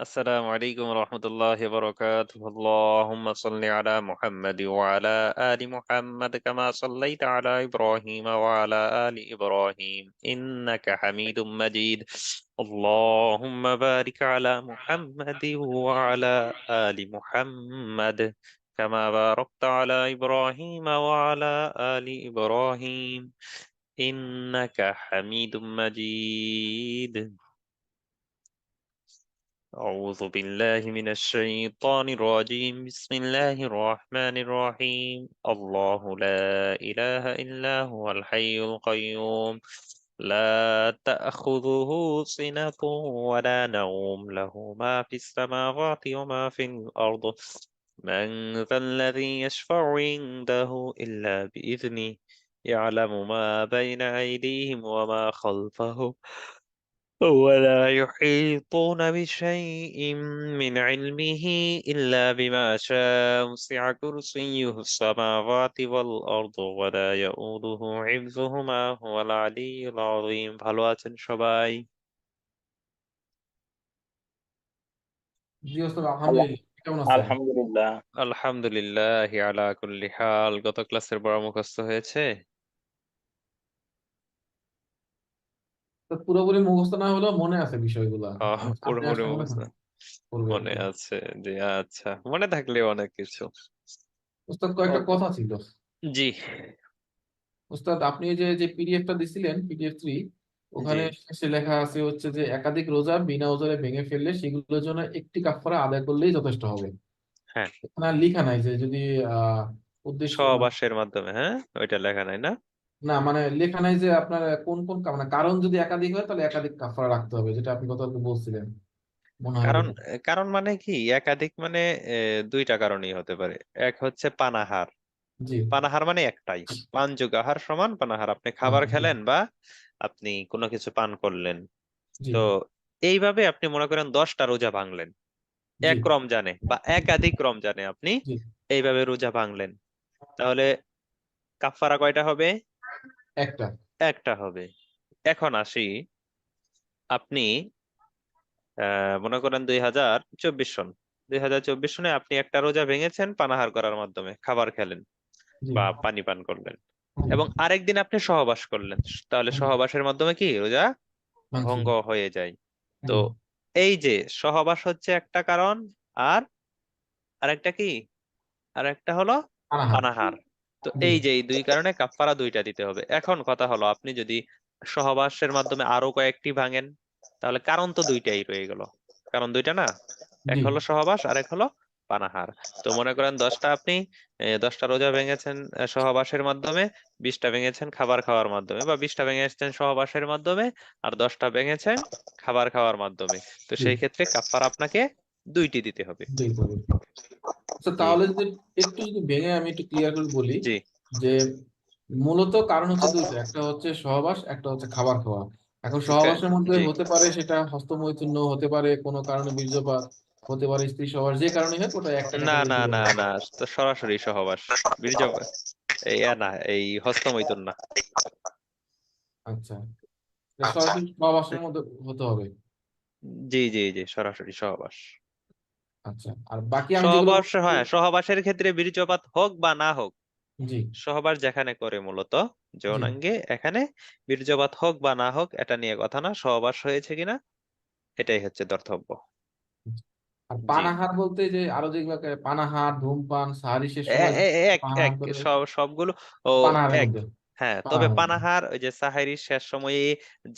السلام عليكم ورحمة الله وبركاته. اللهم صل على محمد وعلى آل محمد كما صليت على إبراهيم وعلى آل إبراهيم إنك حميد مجيد. اللهم بارك على محمد وعلى آل محمد كما باركت على إبراهيم وعلى آل إبراهيم إنك حميد مجيد. أعوذ بالله من الشيطان الرجيم. بسم الله الرحمن الرحيم. الله لا إله إلا هو الحي القيوم لا تأخذه سنة ولا نوم له ما في السماوات وما في الأرض من ذا الذي يشفع عنده إلا بإذنه يعلم ما بين أيديهم وما خلفهم ولا يحيطون بشيء من علمه إلا بما شاء. وسع كرسيه السماوات والأرض ولا يؤوده حفظهما هو العلي العظيم. ভালো আছেন সবাই? জি ওস্তাদ, আল্লাহ আলহামদুলিল্লাহ। কেমন আছেন? আলহামদুলিল্লাহ। আলহামদুলিল্লাহ আলা কুল্লি হাল। গত ক্লাসের পড়া মুখস্থ হয়েছে? তো পুরোপুরি মুখস্থ না হলেও মনে আছে বিষয়গুলা, মানে সামনে পুরোপুরি আসলে মনে মুখস্থ করবে আর মনে কি। আছে? জি, আচ্ছা, মনে থাকলে অনেক কিছু। ওস্তাদ, কয়েকটা ওকে। কথা ছিল। জি। ওস্তাদ, আপনি যে যে পিডিএফটা দিছিলেন, পিডিএফ 3, জি। ওখানে শেষে লেখা আছে হচ্ছে যে একাধিক রোজা বিনা ওজরে ভেঙে ফেললে সেগুলোর জন্য একটি কাফারা আদায় করলেই যথেষ্ট হবে। হ্যাঁ, এখানে আর লেখা নাই যে যদি উদ্দেশ্য মানে, সহবাসের মাধ্যমে, হ্যাঁ, ওইটা লেখা নাই না? না মানে লেখা নাই যে আপনার কোন কোন মানে কারণ যদি একাধিক হয় তাহলে একাধিক কাফারা রাখতে হবে, যেটা আপনি গতকালকে বলছিলেন, মনে হয় কারণ বোধহয়। কারণ মানে কি, একাধিক মানে দুইটা কারণই হতে পারে। এক হচ্ছে পানাহার। জি। পানাহার মানে একটাই, পান যোগ আহার সমান পানাহার। আপনি খাবার হ্যাঁ, জি খেলেন বা আপনি কোনো কিছু পান করলেন, জি তো এইভাবে আপনি মনে করেন 10টা রোজা ভাঙলেন জি এক রমজানে বা একাধিক রমজানে, আপনি জি। এইভাবে রোজা ভাঙলেন, তাহলে কাফারা কয়টা হবে? একটা। একটা হবে। এখন আসি, আপনি মনে করেন 2024 সন, 2024 সনে আপনি একটা রোজা ভেঙেছেন পানাহার করার মাধ্যমে, খাবার খেলেন জি বা পানি পান করলেন, জি এবং আরেকদিন আপনি সহবাস করলেন, তাহলে জি। সহবাসের মাধ্যমে কি রোজা মানছি। ভঙ্গ হয়ে যায়। তো জি। এই যে সহবাস হচ্ছে একটা কারণ, আর আরেকটা কি, আরেকটা হলো আনাহার। পানাহার। তো জি এই যে এই দুই কারণে কাফারা দুইটা দিতে হবে। এখন কথা হলো, আপনি যদি সহবাসের মাধ্যমে আরো কয়েকটি ভাঙেন, তাহলে কারণ তো দুইটাই রয়ে গেল। কারণ দুইটা না, এক জি হলো সহবাস আর এক হলো পানাহার। তো মনে করেন 10টা আপনি 10টা রোজা ভেঙেছেন সহবাসের মাধ্যমে, 20টা ভেঙেছেন খাবার খাওয়ার মাধ্যমে, বা 20টা ভেঙেছেন সহবাসের মাধ্যমে আর 10টা ভেঙেছেন খাবার খাওয়ার মাধ্যমে। তো জি সেই ক্ষেত্রে কাফারা আপনাকে দুইটি দিতে হবে। জি বলি। আচ্ছা, জি। তাহলে যদি একটু যদি ভেঙে আমি একটু ক্লিয়ার করে বলি, জি। যে মূলত কারণ হচ্ছে দুইটা, একটা হচ্ছে সহবাস, একটা হচ্ছে খাবার খাওয়া। এখন সহবাসের মধ্যে জি। হতে পারে সেটা হস্তমৈথুন্য, হতে পারে কোনো কারণে বীর্যপাত, হতে পারে স্ত্রী সহবাস, যে কারণে হোক ওটা একটা না ক্যাটাগরি না পড়ে না যাবে। না, তো সরাসরি সহবাস, বীর্য, এই না, এই হস্তমৈথুন না। আচ্ছা, এটা সরাসরি সহবাসের মধ্যে হতে হবে। জি জি জি, সরাসরি সহবাস। আচ্ছা, আর বাকি আমি যেগুলো সহবাস, বলছি। হ্যাঁ, সহবাসের ক্ষেত্রে বীর্যপাত হোক বা না হোক, জি সহবাস যেখানে করে মূলত জি। যৌনাঙ্গে, এখানে বীর্যপাত হোক বা না হোক এটা নিয়ে কথা না, সহবাস হয়েছে কিনা এটাই হচ্ছে ধর্তব্য। আর জি। পানাহার বলতে যে আরো যেগুলো পানাহার, ধূমপান, সাহারি শেষ সময় এক পানাহার এক করে, সবগুলো ও পানাহারের এক। মধ্যে। হ্যাঁ, তবে পানাহারের মধ্যে। পানাহার ওই যে সাহারির শেষ সময়ে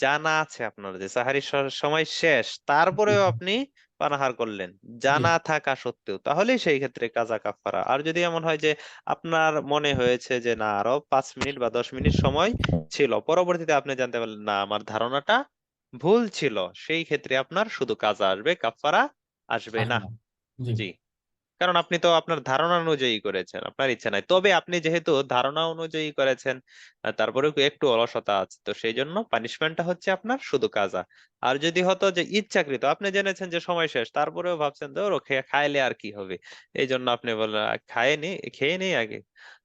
জানা আছে আপনার যে সাহারির সময় শেষ, জি তারপরেও আপনি পানাহার করলেন জি জানা থাকা সত্ত্বেও, তাহলে সেই ক্ষেত্রে কাজা কাফারা। আর যদি এমন হয় যে আপনার মনে হয়েছে যে না, আরো 5 মিনিট বা 10 মিনিট সময় ছিল, পরবর্তীতে আপনি জানতে পারলেন না আমার ধারণাটা ভুল ছিল, সেই ক্ষেত্রে আপনার শুধু কাজা আসবে, কাফারা আসবে আসবে না। না। জি জি। কারণ আপনি তো আপনার ধারণা অনুযায়ী করেছেন, আপনার ইচ্ছা নাই। তবে আপনি যেহেতু ধারণা অনুযায়ী করেছেন, তারপরেও একটু অলসতা আছে, তো সেই জন্য পানিশমেন্টটা হচ্ছে আপনার শুধু কাজা। আর যদি হতো যে ইচ্ছাকৃত, আপনি জেনেছেন যে সময় শেষ, তারপরেও ভাবছেন ধরো খাইলে আর কি হবে, এই জন্য আপনি বললেন খেয়ে নেই আগে,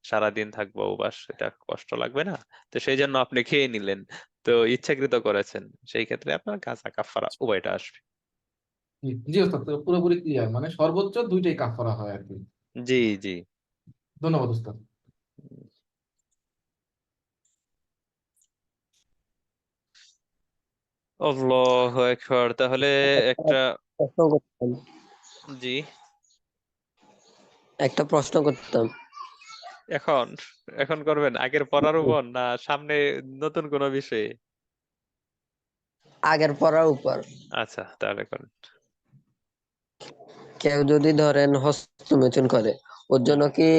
সারাদিন থাকবো উপাস, এটা কষ্ট লাগবে না, তো সেই জন্য আপনি খেয়ে নিলেন, তো ইচ্ছাকৃত করেছেন, সেই ক্ষেত্রে আপনার কাজা কাফারা উভয়টা আসবে। জি জি ওস্তাদ, তো পুরোপুরি ক্লিয়ার, মানে সর্বোচ্চ দুইটাই কাফারা হয় আর কি। জি জি। ধন্যবাদ ওস্তাদ। আল্লাহু আকবার। তাহলে একটা, প্রশ্ন করতাম জি, একটা প্রশ্ন করতাম। এখন এখন করবেন আগের পড়ার উপর না সামনে নতুন কোনো বিষয়ে? আগের পড়ার উপর। আচ্ছা তাহলে করেন। কেউ যদি ধরেন হস্তমৈথুন করে, ওর হুম। জন্য কি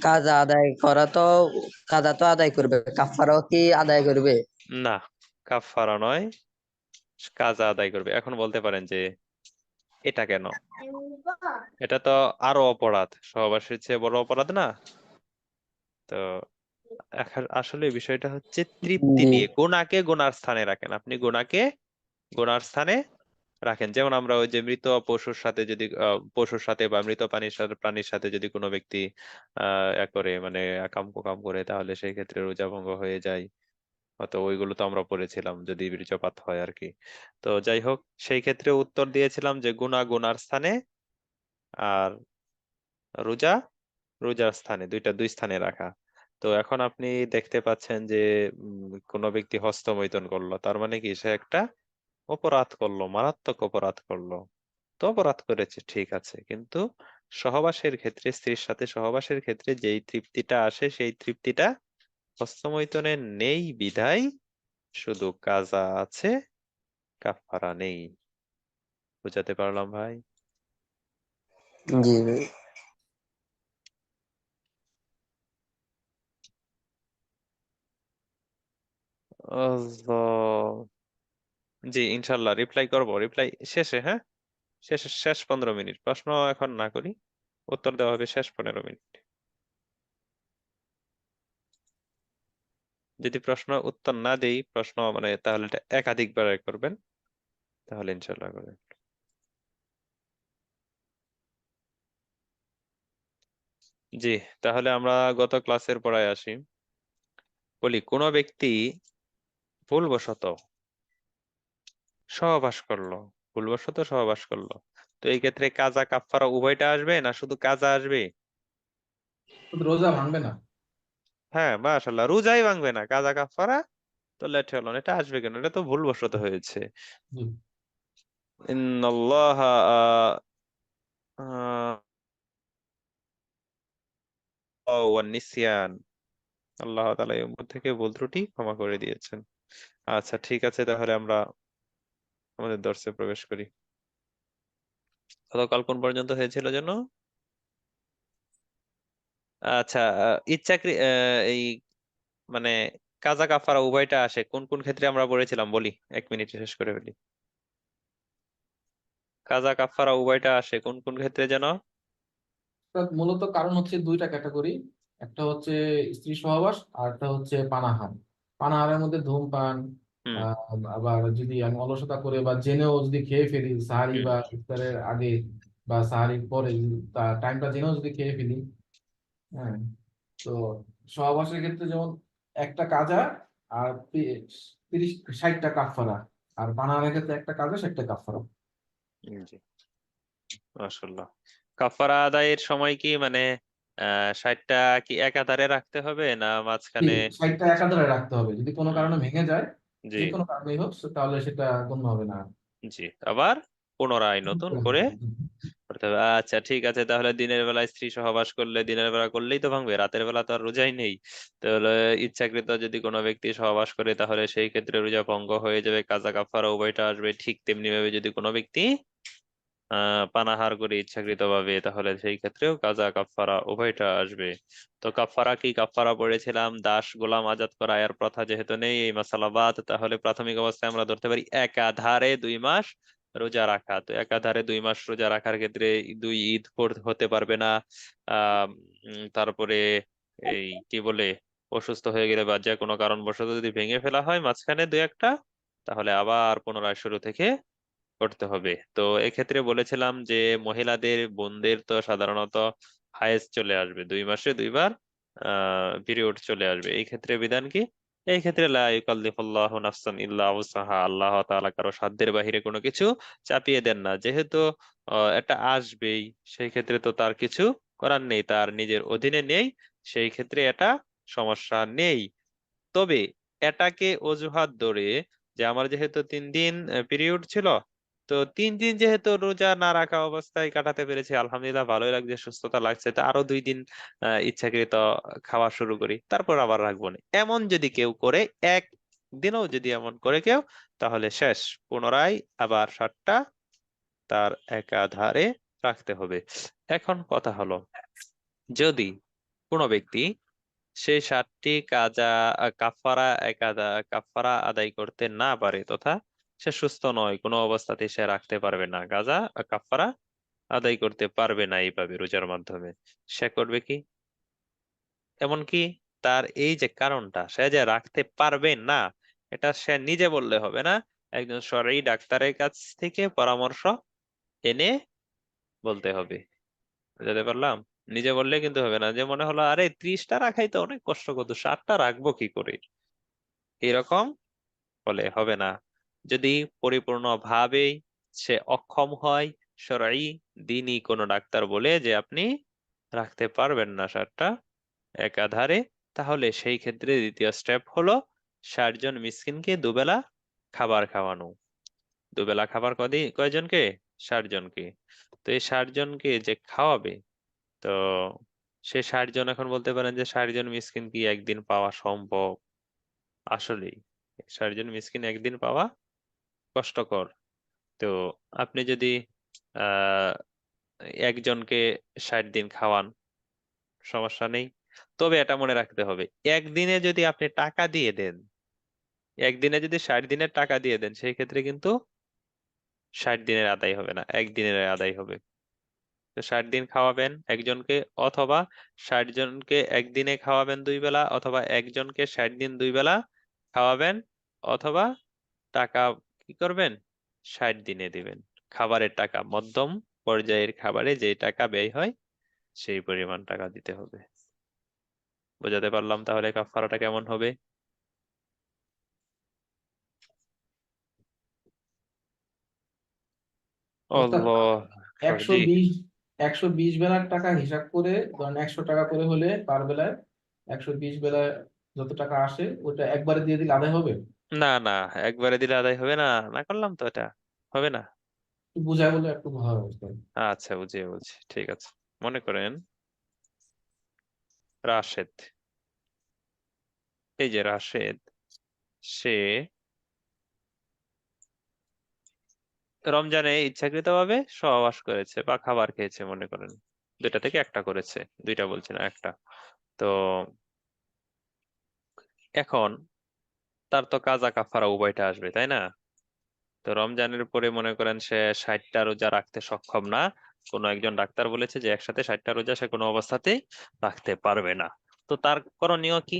কাজা আদায় করা তো, কাজা তো আদায় করবে, কাফারাও কি আদায় করবে? না, কাফারা নয়, কাজা আদায় করবে। এখন বলতে পারেন যে এটা কেন? এটা তো আরো অপরাধ, সহবাসের চেয়ে বড় অপরাধ না? তো আসলে বিষয়টা হচ্ছে তৃপ্তি জি নিয়ে। গুনাহকে গুনার স্থানে রাখেন, আপনি গুনাহকে গুনার স্থানে রাখেন। যেমন আমরা ওই যে মৃত পশুর সাথে যদি পশুর সাথে বা মৃত প্রাণীর সাথে যদি কোনো ব্যক্তি করে মানে কাম কুকাম করে, তাহলে সেই ক্ষেত্রে রোজা ভঙ্গ হয়ে যায়। হয়তো ওইগুলো তো আমরা পড়েছিলাম যদি বীর্যপাত হয় আর কি। তো যাই হোক, সেই ক্ষেত্রে উত্তর দিয়েছিলাম যে গুনাহ গুনার স্থানে, আর রোজা রোজার স্থানে, দুই স্থানে রাখা। তো এখন আপনি দেখতে পাচ্ছেন যে কোনো ব্যক্তি হস্তমৈথুন করলো, তার মানে কি সে একটা অপরাধ করলো, মারাত্মক অপরাধ করলো। তো অপরাধ করেছে ঠিক আছে, কিন্তু সহবাসের ক্ষেত্রে, স্ত্রীর সাথে সহবাসের ক্ষেত্রে যেই তৃপ্তিটা আসে সেই তৃপ্তিটা হস্তমৈথুনে নেই বিধায় শুধু কাজা আছে, কাফারা নেই। বুঝাতে পারলাম ভাই? জি ভাই। আল্লাহ। জি ইনশাল্লাহ রিপ্লাই করব, রিপ্লাই শেষে, হ্যাঁ, শেষ 15 মিনিট প্রশ্ন এখন না করি, উত্তর দেওয়া হবে শেষ 15 মিনিট। যদি প্রশ্ন উত্তর না দেই, প্রশ্ন মানে তাহলে এটা একাধিকবার করবেন, তাহলে ইনশাল্লাহ করবেন। জি, তাহলে আমরা গত ক্লাসের পড়ায় আসি। বলি কোন ব্যক্তি ভুলবশত সহবাস করলো, ভুলবশত সহবাস করলো, তো এই ক্ষেত্রে কাজা কাফারা উভয়টা আসবে না শুধু কাজা আসবে? রোজা ভাঙবে না। হ্যাঁ মাশাআল্লাহ, রোজাই ভাঙবে না, কাজা কাফারা তো লেট হলো না। এটা আসবে কেন? এটা তো ভুলবশত হয়েছে। জি ইন্নাল্লাহ নিসিয়ান, আল্লাহ তাআলা এই উম্মত থেকে ভুল ত্রুটি ক্ষমা করে দিয়েছেন। আচ্ছা ঠিক আছে, তাহলে আমরা আমাদের দর্শে প্রবেশ করি। গতকাল কোন পর্যন্ত হয়েছিল যেন? আচ্ছা, এই মানে কাজা কাফারা উভয়টা আসে কোন কোন ক্ষেত্রে আমরা পড়েছিলাম বলি, 1 মিনিটে শেষ করে ফেলি। কাজা কাফারা উভয়টা আসে কোন কোন ক্ষেত্রে যেন? অর্থাৎ মূলত কারণ হচ্ছে দুইটা ক্যাটাগরি। একটা হচ্ছে স্ত্রী সহবাস, আর একটা হচ্ছে পানাহার। পানাহারের মধ্যে ধূমপান, হুম আবার যদি আমি অলসতা করে বা জেনেও যদি খেয়ে ফেলি সাহারি হুম বা ইফতারের আগে বা সাহারির পরে, তার টাইমটা জেনেও যদি খেয়ে ফেলি, হ্যাঁ, তো সহবাসের ক্ষেত্রে যেমন একটা কাজা আর 30-60টা কাফারা, আর পানাহারের ক্ষেত্রে একটা কাজা 60টা কাফারা। জি মাশাআল্লাহ। কাফারা আদায়ের সময় কি মানে 60টা কি একাধারে রাখতে হবে না মাঝখানে? 60টা একাধারে রাখতে হবে, যদি কোনো হুম, কারণে ভেঙে যায়, জি যে কোনো কারণেই হোক, তাহলে সেটা গণ্য হবে না। জি, আবার পুনরায় নতুন করে করতে হবে। আচ্ছা ঠিক আছে, তাহলে দিনের বেলায় স্ত্রী সহবাস করলে দিনের বেলা করলেই তো ভাঙবে, রাতের বেলা তো আর রোজাই নেই। তাহলে ইচ্ছাকৃত যদি কোনো ব্যক্তি সহবাস করে তাহলে সেই ক্ষেত্রে রোজা ভঙ্গ হয়ে যাবে, কাজা কাফারা উভয়টা আসবে। ঠিক তেমনি ভাবে যদি কোনো ব্যক্তি পানাহার করে ইচ্ছাকৃত ভাবে, তাহলে সেই ক্ষেত্রেও কাজা কাফারা উভয়টা আসবে। তো কাফারা কি? কাফারা পড়েছিলাম দাস গোলাম আজাদ করা, এর প্রথা যেহেতু নেই এই মাসালা বাদ, তাহলে প্রাথমিক অবস্থায় আমরা ধরতে পারি একাধারে 2 মাস রোজা রাখা। তো একাধারে 2 মাস রোজা রাখার ক্ষেত্রে দুই ঈদ হতে পারবে না। তারপরে এই কি বলে, অসুস্থ হয়ে গেলে বা যে কোনো কারণবশত যদি ভেঙে ফেলা হয় মাঝখানে দুই একটা, তাহলে আবার পুনরায় শুরু থেকে করতে হবে। তো এক্ষেত্রে বলেছিলাম যে মহিলাদের বোনদের তো সাধারণত হায়েস চলে আসবে, 2 মাসে 2বার পিরিয়ড চলে আসবে। এই ক্ষেত্রে বিধান কি? এই ক্ষেত্রে লা ইউকাল্লিফুল্লাহু নাফসান ইল্লা উসাহা, আল্লাহ তাআলা কারো সাধ্যের বাহিরে কোনো কিছু চাপিয়ে দেন না। যেহেতু এটা আসবেই, সেই ক্ষেত্রে তো তার কিছু করার নেই, তার নিজের অধীনে নেই, সেই ক্ষেত্রে এটা সমস্যা নেই। তবে এটাকে অজুহাত ধরে যে আমার যেহেতু 3 দিন পিরিয়ড ছিল, তো 3 দিন যেহেতু রোজা না রাখা অবস্থায় কাটাতে পেরেছি, আলহামদুলিল্লাহ ভালোই লাগছে, সুস্থতা লাগছে, তো আরো 2 দিন ইচ্ছাকৃত খাওয়া শুরু করি, তারপর আবার রাখবো না, এমন যদি কেউ করে, একদিনও যদি এমন করে কেউ, তাহলে শেষ, পুনরায় আবার 7টা তার একাধারে রাখতে হবে। এখন কথা হলো, যদি কোনো ব্যক্তি সেই 7টি কাজা কাফারা আদায় করতে না পারে, তথা সে সুস্থ নয়, কোনো অবস্থাতেই সে রাখতে পারবে না, গাজা কাফারা আদায় করতে পারবে না এইভাবে রোজার মাধ্যমে, সে করবে কি? এমনকি তার এই যে কারণটা, সে যে রাখতে পারবে না, এটা সে নিজে বললে হবে না, একজন শরঈ ডাক্তারের কাছ থেকে পরামর্শ এনে বলতে হবে। বুঝাতে পারলাম? নিজে বললে কিন্তু হবে না, যে মনে হলো আরে 30টা রাখাই তো অনেক কষ্ট, কত 7টা রাখবো কি করে, এরকম বলে হবে না। যদি পরিপূর্ণভাবেই সে অক্ষম হয়, শরঈ দ্বীনি কোনো ডাক্তার বলে যে আপনি রাখতে পারবেন না 7টা একাধারে, তাহলে সেই ক্ষেত্রে দ্বিতীয় স্টেপ হলো 60 জন মিসকিনকে দুবেলা খাবার খাওয়ানো। দুবেলা খাবার কয়জনকে? 60 জনকে। তো এই 60 জনকে যে খাওয়াবে, তো সে 60 জন, এখন বলতে পারেন যে 60 জন মিসকিন কি একদিন পাওয়া সম্ভব? আসলেই 60 জন মিসকিন একদিন পাওয়া কষ্টকর। তো আপনি যদি আহ একজনকে 60 দিন খাওয়ান, সমস্যা নেই। তবে এটা মনে রাখতে হবে, একদিনে যদি আপনি টাকা দিয়ে দেন, একদিনে যদি 60 দিনের টাকা দিয়ে দেন, সেই ক্ষেত্রে কিন্তু 60 দিনের আদায় হবে না, একদিনের আদায় হবে। তো 60 দিন খাওয়াবেন একজনকে, অথবা 60 জনকে একদিনে খাওয়াবেন 2 বেলা, অথবা একজনকে 60 দিন 2 বেলা খাওয়াবেন, অথবা টাকা কি করবেন, 60 দিনে দিবেন। খাবারের টাকা, মধ্যম পর্যায়ের খাবারে যে টাকা ব্যয় হয়, সেই পরিমাণ টাকা দিতে হবে। বোঝাতে পারলাম তাহলে কাফারাটা কেমন হবে? ওস্তাদ, আল্লাহ। একশো জি। বিশ 120 বেলার টাকা হিসাব করে ধরেন 100 টাকা করে হলে পার বেলায় 120 বেলায় যত টাকা আসে ওটা একবারে দিয়ে দিলে আদায় হবে? না না, একবারে দিলে আদায় হবে না, না করলাম তো এটা, হবে না। একটু বুঝায় বলে একটু ভালো হবে উস্তাদ। আচ্ছা, বুঝিয়ে বলছি, ঠিক আছে। মনে করেন রাশেদ, এই যে রাশেদ, সে রমজানে ইচ্ছাকৃতভাবে সহবাস করেছে বা খাবার খেয়েছে, মনে করেন 2টা থেকে একটা করেছে, 2টা বলছি না, একটা। তো এখন তার তো কাজা কাফারা উভয়টা আসবে, তাই না? তো রমজানের পরে মনে করেন সে 60টা রোজা রাখতে সক্ষম না, কোনো একজন ডাক্তার বলেছে যে একসাথে 60টা রোজা সে কোনো অবস্থাতেই রাখতে পারবে না। তো তার করণীয় কি?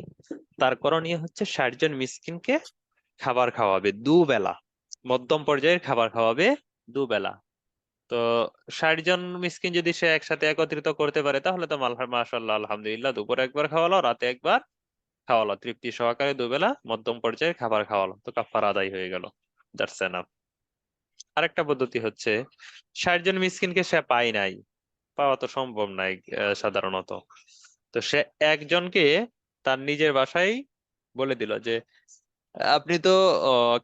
তার করণীয় হচ্ছে 60 জন মিসকিনকে খাবার খাওয়াবে 2 বেলা, মধ্যম পর্যায়ের খাবার খাওয়াবে 2 বেলা। তো 60 জন মিসকিন যদি সে একসাথে একত্রিত করতে পারে, তাহলে তো মাশাআল্লাহ, আলহামদুলিল্লাহ, দুপুরে একবার খাওয়ালো, রাতে একবার খাওয়ালো, তৃপ্তি সহকারে 2 বেলা মধ্যম পর্যায়ের খাবার খাওয়ালো, তো কাফারা আদায় হয়ে গেল। That's enough. আরেকটা পদ্ধতি হচ্ছে, 60 জন মিসকিনকে সে পায় নাই, পাওয়া তো সম্ভব নাই সাধারণত। তো সে একজনকে তার নিজের বাসায় বলে দিল যে আপনি তো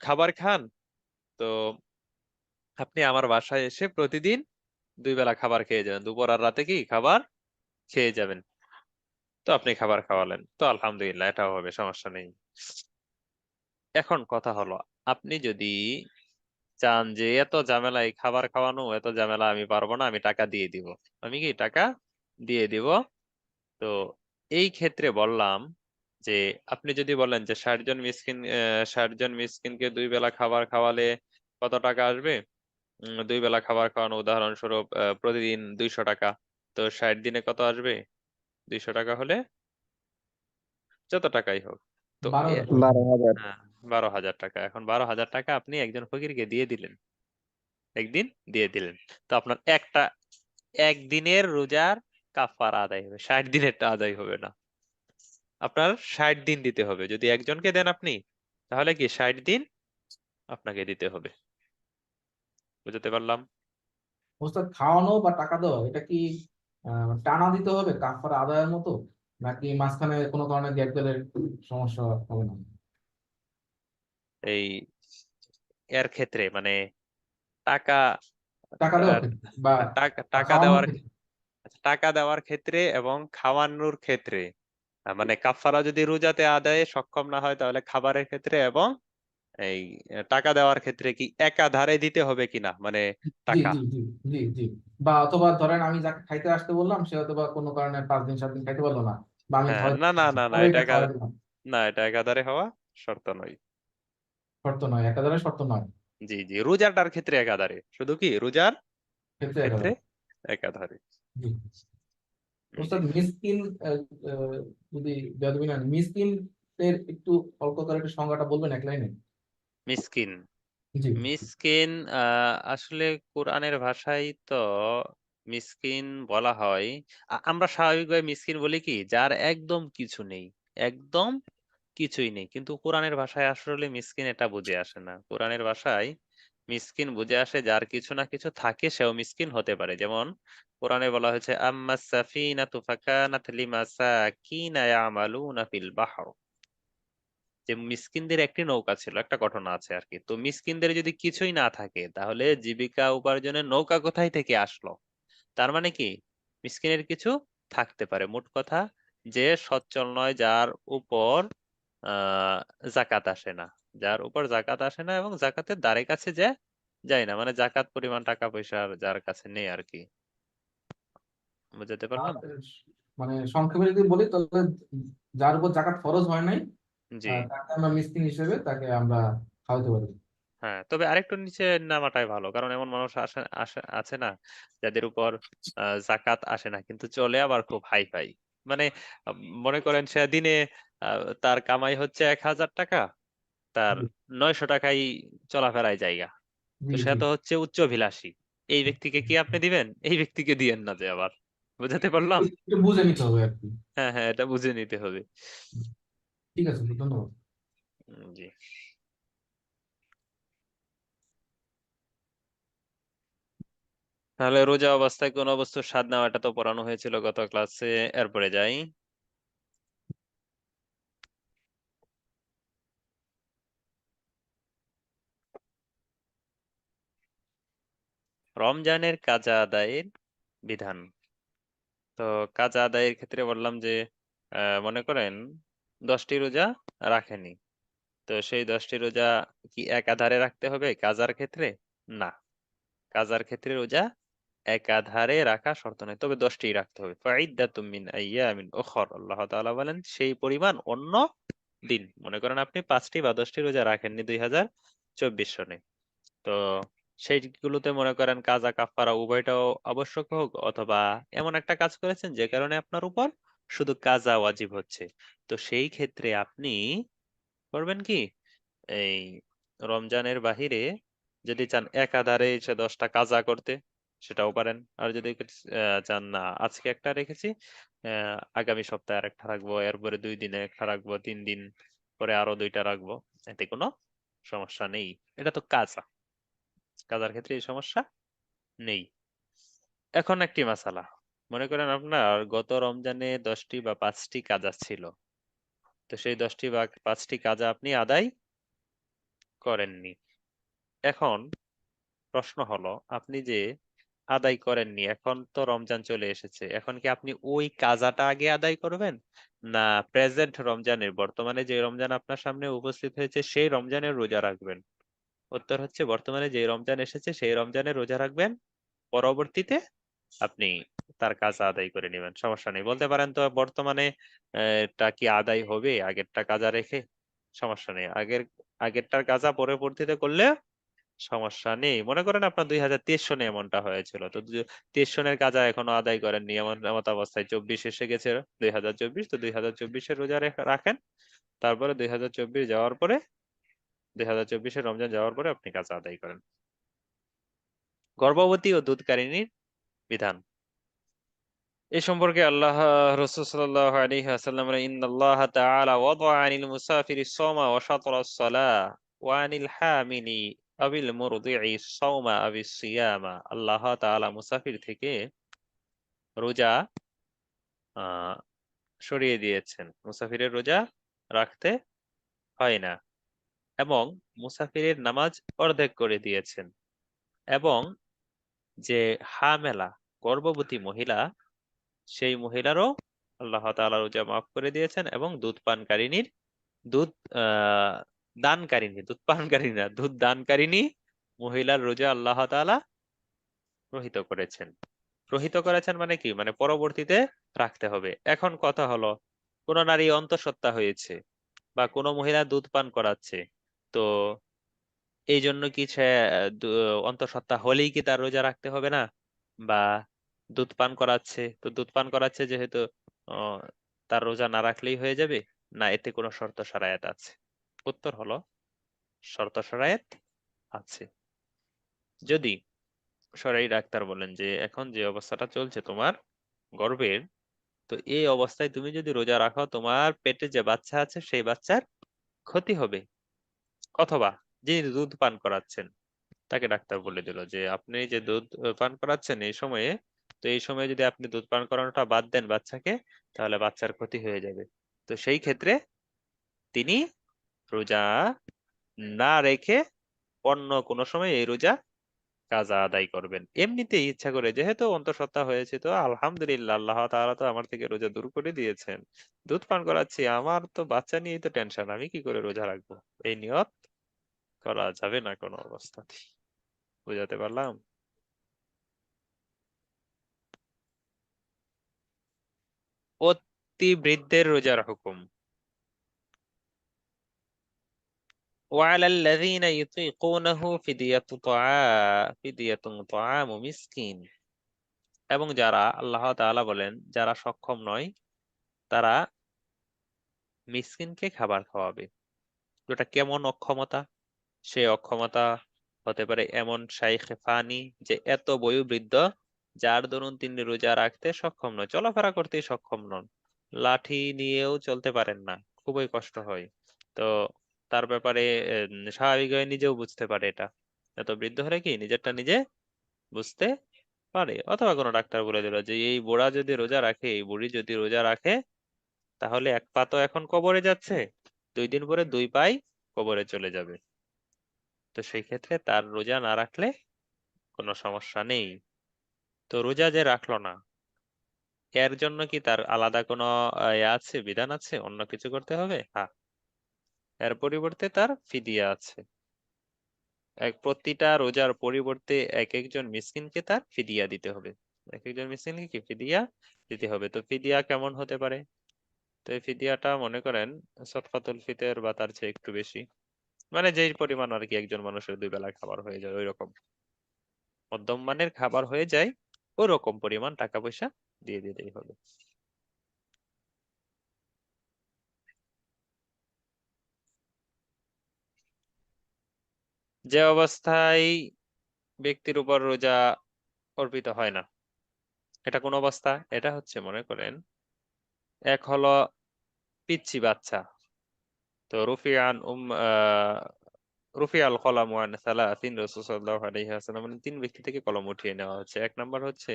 খাবার খান, তো আপনি আমার বাসায় এসে প্রতিদিন 2 বেলা খাবার খেয়ে যাবেন, দুপুর আর রাতে কি খাবার খেয়ে যাবেন। তো আপনি খাবার খাওয়ালেন, তো আলহামদুলিল্লাহ, এটাও হবে, সমস্যা নেই। এখন কথা হলো, আপনি যদি চান যে এত ঝামেলা, এই খাবার খাওয়ানো এত ঝামেলা আমি পারবো না, আমি টাকা দিয়ে দিব, আমি কি টাকা দিয়ে দিব, তো এই ক্ষেত্রে বললাম যে আপনি যদি বলেন যে 60 জন মিসকিনকে 2 বেলা খাবার খাওয়ালে কত টাকা আসবে, 2 বেলা খাবার খাওয়ানো, উদাহরণস্বরূপ প্রতিদিন 200 টাকা, তো 60 দিনে কত আসবে? 200 টাকা হলে যত টাকাই হোক, তো 12,000 টাকা। 12,000। হ্যাঁ, 12,000 টাকা। এখন 12,000 টাকা আপনি একজন ফকিরকে দিয়ে দিলেন, একদিন দিয়ে দিলেন, তো আপনার একদিনের রোজার কাফারা আদায় হবে, 60 দিনেরটা আদায় হবে না। আপনার 60 দিন দিতে হবে। যদি একজনকে দেন আপনি, তাহলে কি 60 দিন আপনাকে দিতে হবে। বুঝতে পারলাম? ওস্তাদ খাওয়ানো বা টাকা দেওয়া এটা কি টানা দিতে হবে কাফারা আদায়ের মতো, নাকি মাঝখানে কোনো কারণে গ্যাপ গেলে সমস্যা হবে না? এই এর ক্ষেত্রে মানে টাকা টাকা দেওয়ার আহ, ক্ষেত্রে বা টাকা টাকা খাওয়ানোর দেওয়ার ক্ষেত্রে। টাকা দেওয়ার ক্ষেত্রে এবং খাওয়ানোর ক্ষেত্রে, মানে কাফারা যদি রোজাতে আদায়ে সক্ষম না হয় তাহলে খাবারের ক্ষেত্রে, এবং এই টাকা দেওয়ার ক্ষেত্রে কি একাধারে দিতে হবে কিনা, মানে জি টাকা। জি জি জি জি। বা অথবা ধরেন আমি যাকে খাইতে আসতে বললাম সে হয়তো বা কোনো কারণে 5 দিন 7 দিন খাইতে পারলো না, বা আমি হ্যাঁ, খাওয়াইতে না না পারছি, না না, পরে এটা এটা খাওয়াই দিলাম। না, এটা একাধারে হওয়া শর্ত নয়। শর্ত নয়, একাধারে শর্ত নয়, জি জি, রোজাটার ক্ষেত্রে একাধারে, শুধু কি রোজার ক্ষেত্রে ক্ষেত্রে একাধারে। একাধারে। জি। জি, ওস্তাদ মিসকিন, যদি বেয়াদবি না মিসকিন এর একটু অল্প করে একটু সংজ্ঞাটা বলবেন এক লাইনে? মিসকিন। জি মিসকিন আসলে কোরআনের ভাষায় তো মিসকিন বলা হয়। আমরা স্বাভাবিকভাবে মিসকিন বলি কি, যার একদম কিছু নেই, একদম কিছুই নেই। কিন্তু কোরআনের ভাষায় আসলে মিসকিন এটা বুঝে আসে না। কোরআনের ভাষায় মিসকিন বুঝে আসে যার কিছু না কিছু থাকে সেও মিসকিন হতে পারে। যেমন কোরআনে বলা হয়েছে আম্মা সাফিনাতু ফাকানাত লিমাসাকিনা ইয়ামালুনা ফিল বাহর, যে মিসকিনদের একটি নৌকা ছিল, একটা ঘটনা আছে আর কি। তো মিসকিনদের যদি কিছুই না থাকে তাহলে জীবিকা উপার্জনের নৌকা কোথায় থেকে আসলো? তার মানে কি, মিসকিনের কিছু থাকতে পারে। মোট কথা, যে সচ্ছল নয়, যার উপর আহ জাকাত আসে না, যার উপর জাকাত আসে না এবং জাকাতের ধারে কাছে যায় না, মানে জাকাত পরিমাণ টাকা পয়সা যার কাছে নেই আর কি। বুঝতে আর পারলাম? মানে সংক্ষেপে যদি বলি তাহলে যার উপর জাকাত ফরজ হয় নাই, জি। তাকে আমরা মিসকিন হিসেবে তাকে আমরা খাওয়াতে পারি। হ্যাঁ, তবে আরেকটু নিচে নামাটাই ভালো, কারণ এমন মানুষ আছে না যাদের উপর জাকাত আসে না কিন্তু চলে আবার খুব হাই ফাই। মানে আহ, মনে করেন সে দিনে তার কামাই হচ্ছে 1,000 টাকা, তার জি 900 টাকাই চলাফেরায় জায়গা। তো জি সে জি। তো হচ্ছে উচ্চাভিলাষী। এই ব্যক্তিকে কি আপনি দিবেন? এই ব্যক্তিকে দিয়েন না যে আবার। বুঝাতে পারলাম? একটু বুঝে নিতে হবে আর কি। হ্যাঁ হ্যাঁ, এটা বুঝে নিতে হবে। ঠিক আছে, ধন্যবাদ। জি। তাহলে রোজা অবস্থায় কোন বস্তুর স্বাদ নেওয়াটা তো পড়ানো হয়েছিল গত ক্লাসে। এরপরে যাই। রমজানের কাজা আদায়ের বিধান। তো কাজা আদায়ের ক্ষেত্রে বললাম যে মনে করেন 10টি রোজা রাখেনি, তো সেই 10টি রোজা কি একাধারে রাখতে হবে কাজার ক্ষেত্রে? না, কাজার ক্ষেত্রে রোজা একাধারে রাখা শর্ত নয়, তবে 10টি রাখতে হবে। ফাইদ্দাতুম মিন আইয়ামিন উখর, আল্লাহ তাআলা বলেন সেই পরিমাণ অন্য দিন। মনে করেন আপনি 5টি বা 10টি রোজা রাখেননি 2024 সনে, তো সেইগুলোতে মনে করেন কাজা কাফারা উভয়টাও আবশ্যক হোক, অথবা এমন একটা কাজ করেছেন যে কারণে আপনার উপর শুধু কাজা ওয়াজিব হচ্ছে, তো সেই ক্ষেত্রে আপনি করবেন কি, এই রমজানের বাহিরে যদি চান একাধারে এসে 10টা কাজা করতে, সেটাও পারেন। আর যদি চান না আজকে একটা রেখেছি, আগামী সপ্তাহে আরেকটা রাখবো, এরপরে 2 দিনে একটা রাখবো, 3 দিন পরে আরো 2টা রাখবো, এতে কোনো সমস্যা নেই। এটা তো কাজা, কাজার ক্ষেত্রে এই সমস্যা নেই। এখন একটি মাসালা, মনে করেন আপনার গত রমজানে 10টি বা 5টি কাজা ছিল, তো সেই 10টি বা 5টি কাজা আপনি আদায় করেননি। এখন প্রশ্ন হলো, আপনি যে আদায় করেননি, এখন তো রমজান চলে এসেছে, এখন কি আপনি ওই কাজাটা আগে আদায় করবেন, না প্রেজেন্ট রমজানের, বর্তমানে যে রমজান আপনার সামনে উপস্থিত হয়েছে সেই রমজানের রোজা রাখবেন? উত্তর হচ্ছে বর্তমানে যে রমজান এসেছে সেই রমজানের রোজা রাখবেন, পরবর্তীতে আপনি তার কাজ আদায় করে নেবেন, সমস্যা নেই। বলতে পারেন তো বর্তমানে টা কি আদায় হবে আগেরটা কাজা রেখে? সমস্যা নেই, আগেরটার কাজা পরবর্তীতে করলে সমস্যা নেই। মনে করেন আপনার 2023 সনে এমনটা হয়েছিল, তো 23 সনের কাজা এখনো আদায় করেননি, এমন এমত অবস্থায় 24 এসে গেছে, 2024, তো 2024-এর রোজা রাখেন। তারপরে 2024 যাওয়ার পরে, 2024-এর রমজান যাওয়ার পরে আপনি কাজা আদায় করেন। গর্ভবতী ও দুধকারিনীর বিধান। এ সম্পর্কে আল্লাহ রাসূল সাল্লাল্লাহু আলাইহি ওয়াসাল্লাম বলেন, ইন্নাল্লাহ তাআলা ওয়াদা'a আনিল মুসাফিরি সাওমা ওয়া শাতরাস সালাহ ওয়া আনিল হামিলি আবিল মুরদি'i সাওমা আবিস সিয়ামা। আল্লাহ তাআলা মুসাফির থেকে রোজা আহ সরিয়ে দিয়েছেন, মুসাফিরের রোজা রাখতে হয় না, এবং মুসাফিরের নামাজ অর্ধেক করে দিয়েছেন, এবং যে হামেলা গর্ভবতী মহিলা, সেই মহিলারও আল্লাহ তাআলা রোজা মাফ করে দিয়েছেন, এবং দুধ পানকারিনীর দুধ আহ দানকারিনী, দুধ পানকারিনী না, দুধ দানকারিনী মহিলার রোজা আল্লাহ তাআলা রহিত করেছেন। রহিত করেছেন মানে কি, মানে পরবর্তীতে রাখতে হবে। এখন কথা হলো, কোন নারী অন্তঃসত্ত্বা হয়েছে বা কোনো মহিলা দুধ পান করাচ্ছে, তো এই জন্য কি সে অন্তঃসত্ত্বা হলেই কি তার রোজা রাখতে হবে না? বা দুধ পান করাচ্ছে, তো দুধ পান করাচ্ছে যেহেতু, আহ, তার রোজা না রাখলেই হয়ে যাবে? না, এতে কোনো শর্ত শারায়াত আছে? উত্তর হলো, শর্ত শারায়াত আছে। যদি শরঈ ডাক্তার বলেন যে এখন যে অবস্থাটা চলছে তোমার গর্ভের, তো এই অবস্থায় তুমি যদি রোজা রাখো, তোমার পেটে যে বাচ্চা আছে সেই বাচ্চার ক্ষতি হবে, অথবা যিনি দুধ পান করাচ্ছেন তাকে ডাক্তার বলে দিল যে আপনি যে দুধ পান করাচ্ছেন এই সময়ে, তো এই সময়ে যদি আপনি দুধ পান করানোটা বাদ দেন বাচ্চাকে, তাহলে বাচ্চার ক্ষতি হয়ে যাবে। তো সেই ক্ষেত্রে তিনি রোজা না রেখে অন্য কোনো সময় এই রোজা কাজা আদায় করবেন। এমনিতেই ইচ্ছা করে, যেহেতু অন্তঃসত্ত্বা হয়েছে, তো আলহামদুলিল্লাহ, আল্লাহ তাআলা তো আমার থেকে রোজা দূর করে দিয়েছেন, দুধ পান করাচ্ছি, আমার তো বাচ্চা নিয়েই তো টেনশন, আমি কি করে রোজা রাখবো, এই নিয়ত করা যাবে না কোনো অবস্থাতে। বুঝাতে পারলাম? অতি বৃদ্ধের রোজার হুকুম। وعلى الذين يطيقونه فدية طعام مسكين। এবং যারা, আল্লাহ তাআলা বলেন, যারা সক্ষম নয় তারা মিসকিনকে খাবার খাওয়াবে। ওটা কেমন অক্ষমতা? সে অক্ষমতা হতে পারে এমন শাইখে ফানি, যে এত বয়োবৃদ্ধ, যার দরুন তিনি রোজা রাখতে সক্ষম নয়, চলাফেরা করতে সক্ষম নন, লাঠি নিয়েও চলতে পারেন না, খুবই কষ্ট হয়। তো তার ব্যাপারে স্বাভাবিকভাবে নিজেও বুঝতে পারে এটা, এত বৃদ্ধ হলে কি নিজেরটা নিজে বুঝতে পারে। অথবা কোনো ডাক্তার বলে দিল যে এই বুড়া যদি রোজা রাখে, এই বুড়ি যদি রোজা রাখে, তাহলে এক পা তো এখন কবরে যাচ্ছে, 2 দিন পরে 2 পাই কবরে চলে যাবে। তো সেই ক্ষেত্রে তার রোজা না রাখলে কোনো সমস্যা নেই। তো রোজা যে রাখলো না, এর জন্য কি তার আলাদা কোনো আছে, বিধান আছে, অন্য কিছু করতে হবে? হ্যাঁ, এর পরিবর্তে তার ফিদিয়া আছে। প্রতিটা রোজার পরিবর্তে এক একজন মিসকিনকে তার ফিদিয়া দিতে হবে, এক একজন মিসকিনকে কি ফিদিয়া দিতে হবে। তো ফিদিয়া কেমন হতে পারে? তো এই ফিদিয়াটা মনে করেন সদকাতুল ফিতর বা তার চেয়ে একটু বেশি, মানে যেই পরিমাণ আর কি একজন মানুষের 2 বেলা খাবার হয়ে যায়, ওই রকম মধ্যম মানের খাবার হয়ে যায়, ওরকম পরিমাণ টাকা পয়সা দিয়ে দিতেই হবে। যে অবস্থায় ব্যক্তির উপর রোজা অর্পিত হয় না, এটা কোন অবস্থা? এটা হচ্ছে, মনে করেন, এক হলো পিচ্চি বাচ্চা, তো রুফিয়াল কলাম ওয়ান সালাসিন, রাসূল সাল্লাল্লাহু আলাইহি ওয়াসাল্লাম বলেন 3 ব্যক্তি থেকে কলম উঠিয়ে নেওয়া হচ্ছে। এক নম্বর হচ্ছে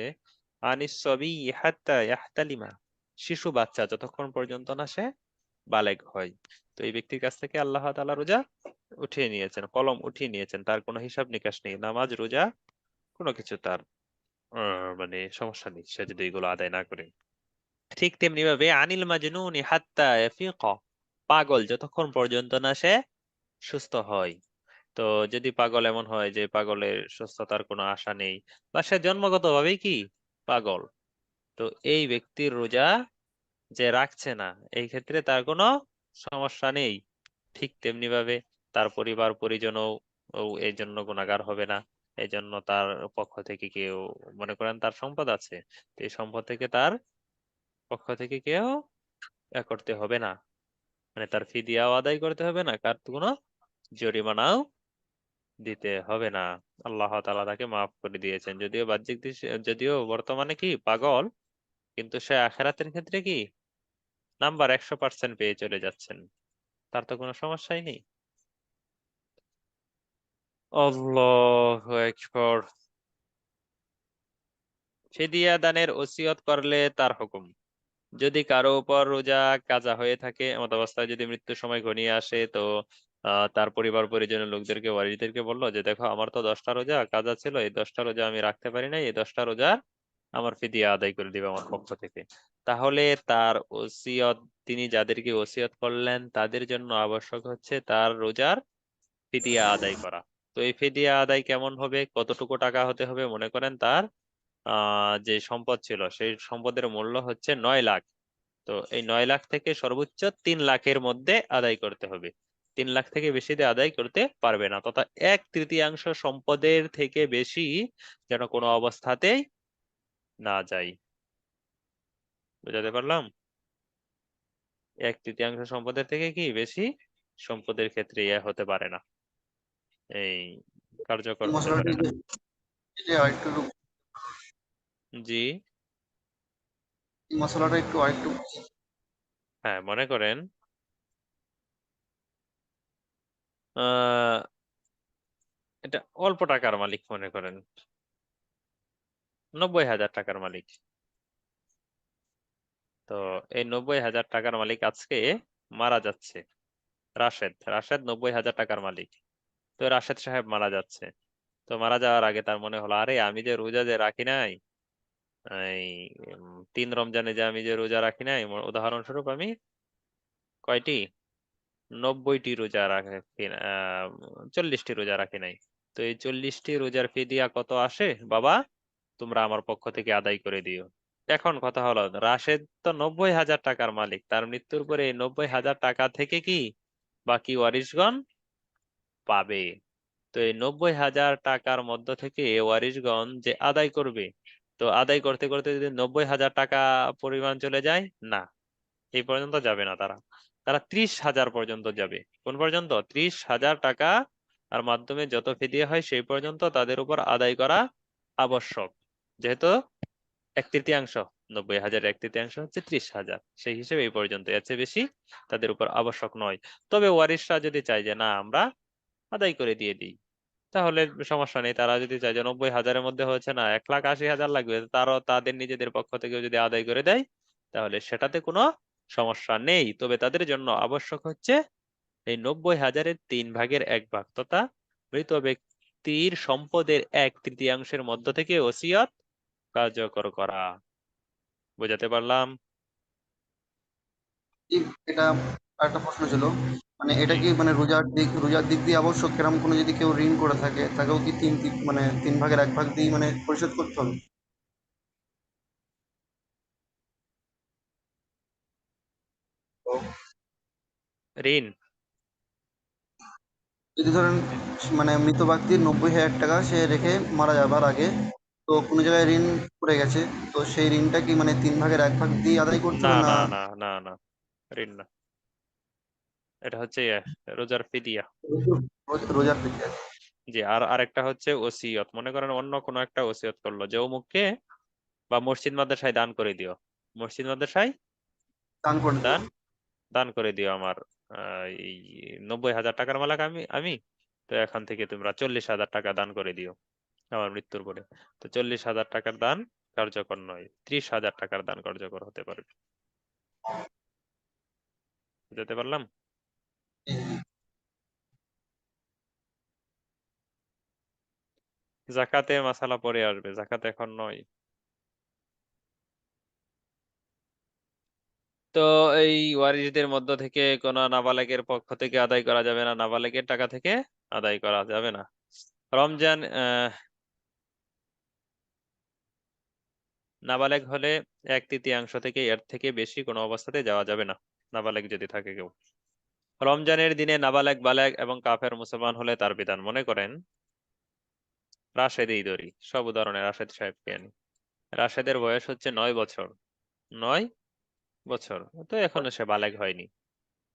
আনিস সবি হাত্তা ইয়াহতালিমা, শিশু বাচ্চা যতক্ষণ পর্যন্ত না সে বালেগ হয়, তো এই ব্যক্তির কাছ থেকে আল্লাহ তাআলা রোজা উঠিয়ে নিয়েছেন, কলম উঠিয়ে নিয়েছেন, তার কোনো হিসাব নিকাশ নেই, নামাজ রোজা কোনো কিছু তার মানে সমস্যা নেই, সে যদি এগুলো আদায় না করে। ঠিক তেমনি ভাবে আনিল মাজনুনি হাত্তা ইয়াফিকা, পাগল যতক্ষণ পর্যন্ত না সে সুস্থ হয়। তো যদি পাগল এমন হয় যে পাগলের সুস্থতার কোনো আশা নেই, বা সে জন্মগতভাবেই কি পাগল, তো এই ব্যক্তির রোজা যে রাখছে না, এই ক্ষেত্রে তার কোনো সমস্যা নেই। ঠিক তেমনি ভাবে তার পরিবার পরিজনও এই জন্য গুনাহগার হবে না। এই জন্য তার পক্ষ থেকে কেউ, মনে করেন তার সম্পদ আছে, তো এই সম্পদ থেকে তার পক্ষ থেকে কেউ করতে হবে না, মানে তার ফিদিয়াও আদায় করতে হবে না, কার কোনো জরিমানাও দিতে হবে না। আল্লাহ তাআলা তাকে মাফ করে দিয়েছেন, যদিও বাহ্যিক যদিও বর্তমানে কি পাগল, কিন্তু সে আখেরাতের ক্ষেত্রে কি নাম্বার 100% পেয়ে চলে যাচ্ছেন, তার তো কোনো সমস্যাই নেই। আল্লাহু আকবার। ফিদিয়া দানের ওসিয়ত করলে তার হুকুম। যদি কারো উপর রোজা কাজা হয়ে থাকে, এমত অবস্থায় যদি মৃত্যুর সময় ঘনিয়ে আসে, তো তার পরিবার পরিজনের লোকদেরকে, ওয়ারিসদেরকে বললো যে দেখো আমার তো 10টা রোজা কাজা ছিল, এই 10টা রোজা আমি রাখতে পারি নাই, এই 10টা রোজা আমার ফিদিয়া আদায় করে দিবে আমার পক্ষ থেকে। তাহলে তার ওসিয়ত, তিনি যাদেরকে ওসিয়ত করলেন তাদের জন্য আবশ্যক হচ্ছে তার রোজার ফিদিয়া আদায় করা। তো এই ফিদিয়া আদায় কেমন হবে, কতটুকু টাকা হতে হবে? মনে করেন তার যে সম্পদ ছিল সেই সম্পদের মূল্য হচ্ছে 9 লাখ। তো এই 9 লাখ থেকে সর্বোচ্চ 3 লাখের মধ্যে আদায় করতে হবে। 3 লাখ থেকে বেশি দিয়ে আদায় করতে পারবে না, তথা 1/3 সম্পদের থেকে বেশি যেন কোনো অবস্থাতেই না যায়। বুঝাতে পারলাম? 1/3 সম্পদের থেকে কি বেশি সম্পদের ক্ষেত্রে ইয়ে হতে পারে না, এই কার্যকর এই হতে মশলাটা পারে না। আরেকটু জি। এই মশলাটা আরেকটু হ্যাঁ, মনে করেন আহ এটা অল্প টাকার মালিক, মনে করেন 90,000 টাকার মালিক। তো এই 90,000 টাকার মালিক আজকে মারা যাচ্ছে। রাশেদ রাশেদ 90,000 টাকার মালিক। তো রাশেদ সাহেব মারা যাচ্ছে। তো মারা যাওয়ার আগে তার মনে হলো, আরে আমি যে রোজা যে রাখি নাই, এই 3 রমজানে যে আমি যে রোজা রাখি নাই, উদাহরণস্বরূপ আমি কয়টি 90টি রোজা রাখি, 40টি রোজা রাখি নাই। তো এই 40টি রোজার ফিদিয়া কত আসে বাবা, তোমরা আমার পক্ষ থেকে আদায় করে দিও। এখন কথা হলো, রাশেদ তো 90,000 টাকার মালিক, তার মৃত্যুর পরে এই 90,000 টাকা থেকে কি বাকি ওয়ারিশগণ পাবে। তো এই 90,000 টাকার মধ্য থেকে ওয়ারিশগণ যে আদায় করবে, তো আদায় করতে করতে যদি 90,000 টাকা পরিমাণ চলে যায়, না, এই পর্যন্ত যাবে না, তারা তারা 30,000 পর্যন্ত যাবে। কোন পর্যন্ত? 30,000 টাকা আর মাধ্যমে যত ফিদিয়া হয় সেই পর্যন্ত তাদের উপর আদায় করা আবশ্যক। যেহেতু 1/3, 90,000 1/3 হচ্ছে 30,000, সেই হিসেবে এই পর্যন্ত, এর চেয়ে বেশি তাদের উপর আবশ্যক নয়। তবে ওয়ারিশরা যদি চায় যে না আমরা আদায় করে দিয়ে দিই, তাহলে সমস্যা নেই। তারা যদি চায় যে 90,000-এর মধ্যে হচ্ছে না 1,80,000 লাগবে, তারও তাদের নিজেদের পক্ষ থেকে যদি আদায় করে দেয়, তাহলে সেটাতে কোনো সমস্যা নেই। তবে তাদের জন্য আবশ্যক হচ্ছে এই 90,000-এর 3/1 ভাগ, তথা মৃত ব্যক্তির সম্পদের 1/3 মধ্য থেকে ওসিয়ত কার্যকর করা। বোঝাতে পারলাম? এটা আরেকটা প্রশ্ন ছিল, মানে এটা জি। কি মানে রোজার দিক দিয়ে আবশ্যক, কেরম কোনো যদি কেউ ঋণ করে থাকে তাকেও কি মানে 3/1 ভাগ দিয়ে মানে পরিশোধ করতে হবে? তো ঋণ। যদি ধরেন মানে মৃত ব্যক্তির 90,000 টাকা সে রেখে মারা যাবার আগে, তো কোনো জায়গায় ঋণ পড়ে গেছে, তো সেই ঋণটা কি মানে 3/1 ভাগ দিয়ে আদায় করতে না হবে না? না না না না, ঋণ না। এটা হচ্ছে রোজার ফিদিয়া। রোজার থেকে আর কি। জি। আর আরেকটা হচ্ছে ওসিয়ত। মনে করেন অন্য কোনো একটা ওসিয়ত করলো যে অমুককে বা মসজিদ মাদ্রাসায় দান করে দিও, মসজিদ মাদ্রাসায় দান করে দেবো। দান দান করে দিও আমার এই 90,000 টাকার মালিক আমি আমি তো এখান থেকে তোমরা 40,000 টাকা দান করে দিও আমার মৃত্যুর পরে। তো 40,000 টাকার দান কার্যকর নয়, 30,000 টাকার দান কার্যকর হতে পারবে। বুঝতে পারলাম? জাকাতে মাসালা পরে আসবে, জাকাত এখন নয়। তো এই ওয়ারিশদের মধ্য থেকে কোন নাবালেগের পক্ষ থেকে আদায় করা যাবে না, নাবালেগের টাকা থেকে আদায় করা যাবে না। রমজান নাবালেগ হলে 1/3 থেকে এর থেকে বেশি কোনো অবস্থাতে যাওয়া যাবে না, নাবালেগ যদি থাকে কেউ। রমজানের দিনে নাবালেগ, বালেগ এবং কাফের মুসলমান হলে তার বিধান। মনে করেন রাশেদই ধরি, সব উদাহরণে রাশেদ সাহেবকে আনি। রাশেদের বয়স হচ্ছে 9 বছর। 9 বছর, তো এখনো সে বালেগ হয়নি।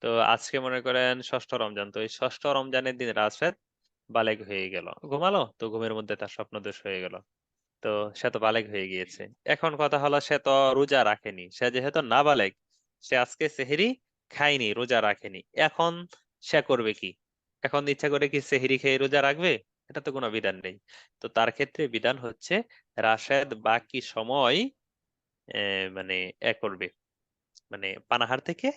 তো আজকে মনে করেন ষষ্ঠ রমজান, তো এই ষষ্ঠ রমজানের দিন রাশেদ বালেগ হয়ে গেল, ঘুমালো, তো ঘুমের মধ্যে তার স্বপ্নদোষ হয়ে গেল। তো তো সে তো বালেগ হয়ে গিয়েছে। এখন কথা হলো সে তো রোজা রাখেনি, সে যেহেতু নাবালেগ, সে আজকে সেহরি খায়নি, রোজা রাখেনি। এখন সে করবে কি? এখন ইচ্ছা করে কি সেহরি খেয়ে রোজা রাখবে? এটা তো কোনো বিধান নেই। তো তার ক্ষেত্রে বিধান হচ্ছে রাশেদ বাকি সময় মানে করবে, মানে পানাহার থেকে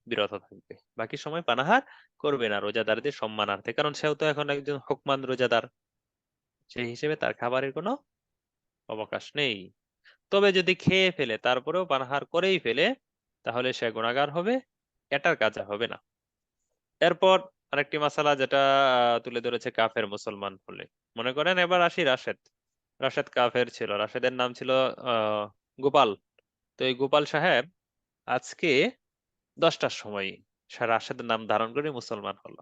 বিরত থাকবে, বাকি সময় পানাহার করবে না রোজাদারদের সম্মানার্থে, কারণ সেও তো এখন একজন হুকমান রোজাদার, সেই হিসেবে তার খাবারের কোনো অবকাশ নেই। তবে যদি খেয়ে ফেলে তারপরেও পানাহার করেই ফেলে, তাহলে সে গুনাহগার হবে, এটার কাজা হবে না। এরপর আরেকটি মাসালা যেটা তুলে ধরেছে কাফের মুসলমান হলে, মনে করেন এবার আসি রাশেদ। রাশেদ কাফের ছিল, রাশেদের নাম ছিল গোপাল। তো এই গোপাল সাহেব আজকে 10টার সময় সে রাশেদের নাম ধারণ করে মুসলমান হলো।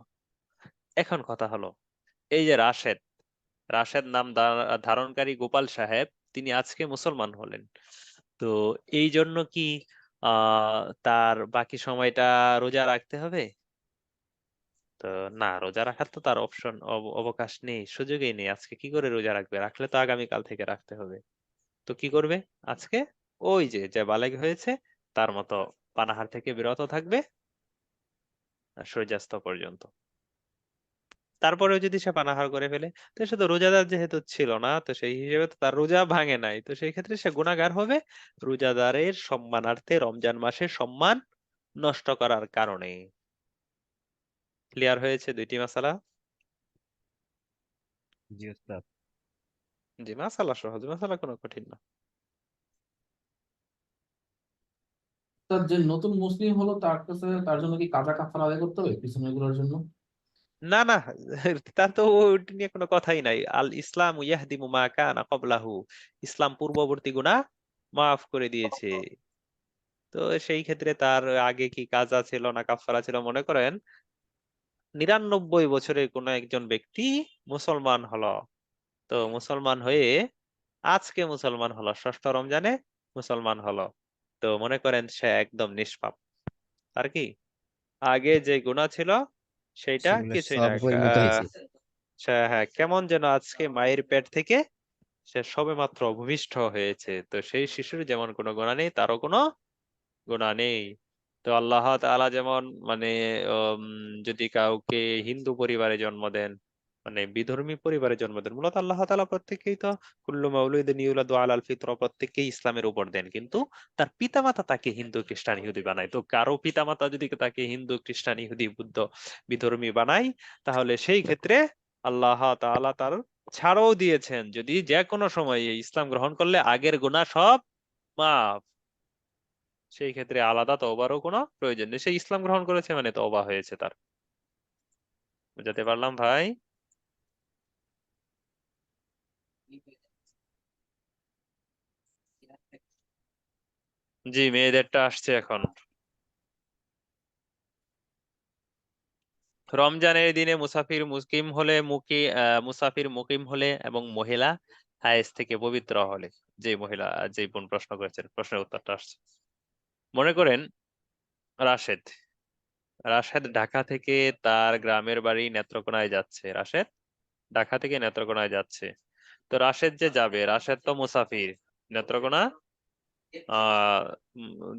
এখন কথা হলো, এই যে রাশেদ, রাশেদ নাম ধারণকারী গোপাল সাহেব, তিনি আজকে মুসলমান হলেন। তো এই জন্য কি তার বাকি সময়টা রোজা রাখতে হবে? তো না, রোজা রাখার তো তার অপশন অবকাশ নেই, সুযোগই নেই। আজকে কি করে রোজা রাখবে? রাখলে তো আগামীকাল থেকে রাখতে হবে। তো কি করবে আজকে? ওই যে যে বালেগ হয়েছে তার মতো পানাহার থেকে বিরত থাকবে সূর্যাস্ত পর্যন্ত। তারপরেও যদি সে পানাহার করে ফেলে, তো সে তো রোজাদার যেহেতু ছিল না, তো সেই হিসেবে তো তার রোজা ভাঙে নাই, তো সেই ক্ষেত্রে সে গুনাহগার হবে রোজাদারের সম্মানার্থে রমজান মাসের সম্মান নষ্ট করার কারণে। ক্লিয়ার হয়েছে দুইটি মাসালা? জি উস্তাদ। জি, মাসালা সহজ, মাসালা কোনো কঠিন না। তার যে নতুন মুসলিম হলো তার কাছে, তার জন্য কি কাজা কাফারা আদায় করতে হবে পিছনে এগুলোর জন্য? না না, তার তো ওইটা নিয়ে কোনো কথাই নাই। আল ইসলাম ইয়াহদিমু মা কানা ক্বাবলাহু, ইসলাম পূর্ববর্তী গুনাহ মাফ করে দিয়েছে। তো সেই ক্ষেত্রে তার আগে কি কাজা ছিল না কাফারা ছিল, মনে করেন 99 বছরের কোন একজন ব্যক্তি মুসলমান হলো, তো মুসলমান হয়ে আজকে মুসলমান হলো, ষষ্ঠ রমজানে মুসলমান হলো, তো মনে করেন সে একদম নিষ্পাপ। আর কি আগে যে গুনাহ ছিল সেইটা সেগুলো কিছুই না। সব পরিণত হয়েছে। হ্যাঁ, কেমন যেন আজকে মায়ের পেট থেকে সে সবেমাত্র ভূমিষ্ঠ হয়েছে, তো সেই শিশুর যেমন কোনো গুনাহ নেই, তারও কোনো গুনাহ নেই। তো আল্লাহ তাআলা যেমন মানে উম, যদি কাউকে হিন্দু পরিবারে জন্ম দেন, মানে বিধর্মী পরিবারে জন্ম দেন, মূলত আল্লাহ তাআলা প্রত্যেককেই তো কুল্লু মাউলুদিন ইউলাদু আলাল ফিতরা, প্রত্যেককেই ইসলামের উপর দেন, কিন্তু তার পিতামাতা তাকে হিন্দু খ্রিস্টান ইহুদি বানায়। তো কারো পিতামাতা যদি তাকে হিন্দু খ্রিস্টান ইহুদি বুদ্ধ বিধর্মী বানায়, তাহলে সেই ক্ষেত্রে আল্লাহ তাআলা তার ছাড়ও দিয়েছেন, যদি যে কোনো সময় এই ইসলাম গ্রহণ করলে আগের গুনাহ সব মাফ। সেই ক্ষেত্রে আলাদা তওবারও কোনো প্রয়োজন নেই, সে ইসলাম গ্রহণ করেছে মানে তওবা হয়েছে তার। বুঝাতে পারলাম ভাই? জি, মেয়েদেরটা আসছে এখন। রমজানের দিনে মুসাফির মুকিম হলে এবং মহিলা হায়েজ থেকে পবিত্র হলে, যে মহিলা, যে বোন প্রশ্ন করেছেন, প্রশ্নের উত্তরটা আসছে। মনে করেন রাশেদ, রাশেদ ঢাকা থেকে তার গ্রামের বাড়ি নেত্রকোনায় যাচ্ছে। রাশেদ ঢাকা থেকে নেত্রকোনায় যাচ্ছে। তো রাশেদ যে যাবে, রাশেদ তো মুসাফির, নেত্রকোনা আহ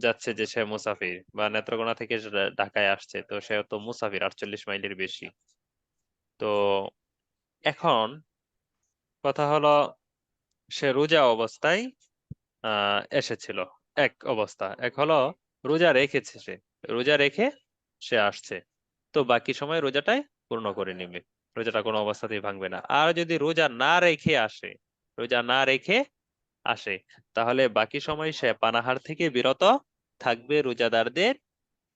যাচ্ছে, যে সে মুসাফির, বা নেত্রকোনা থেকে সে ঢাকায় আসছে, তো সে তো মুসাফির 48 মাইলের বেশি। তো এখন কথা হলো, সে রোজা অবস্থায় এসেছিল, এক অবস্থা। এক হলো রোজা রেখেছে, সে রোজা রেখে সে আসছে, তো বাকি সময় রোজাটাই পূর্ণ করে নেবে, রোজাটা কোনো অবস্থাতেই ভাঙবে না। আর যদি রোজা না রেখে আসে, রোজা না রেখে আসে, তাহলে বাকি সময় সে পানাহার থেকে বিরত থাকবে রোজাদারদের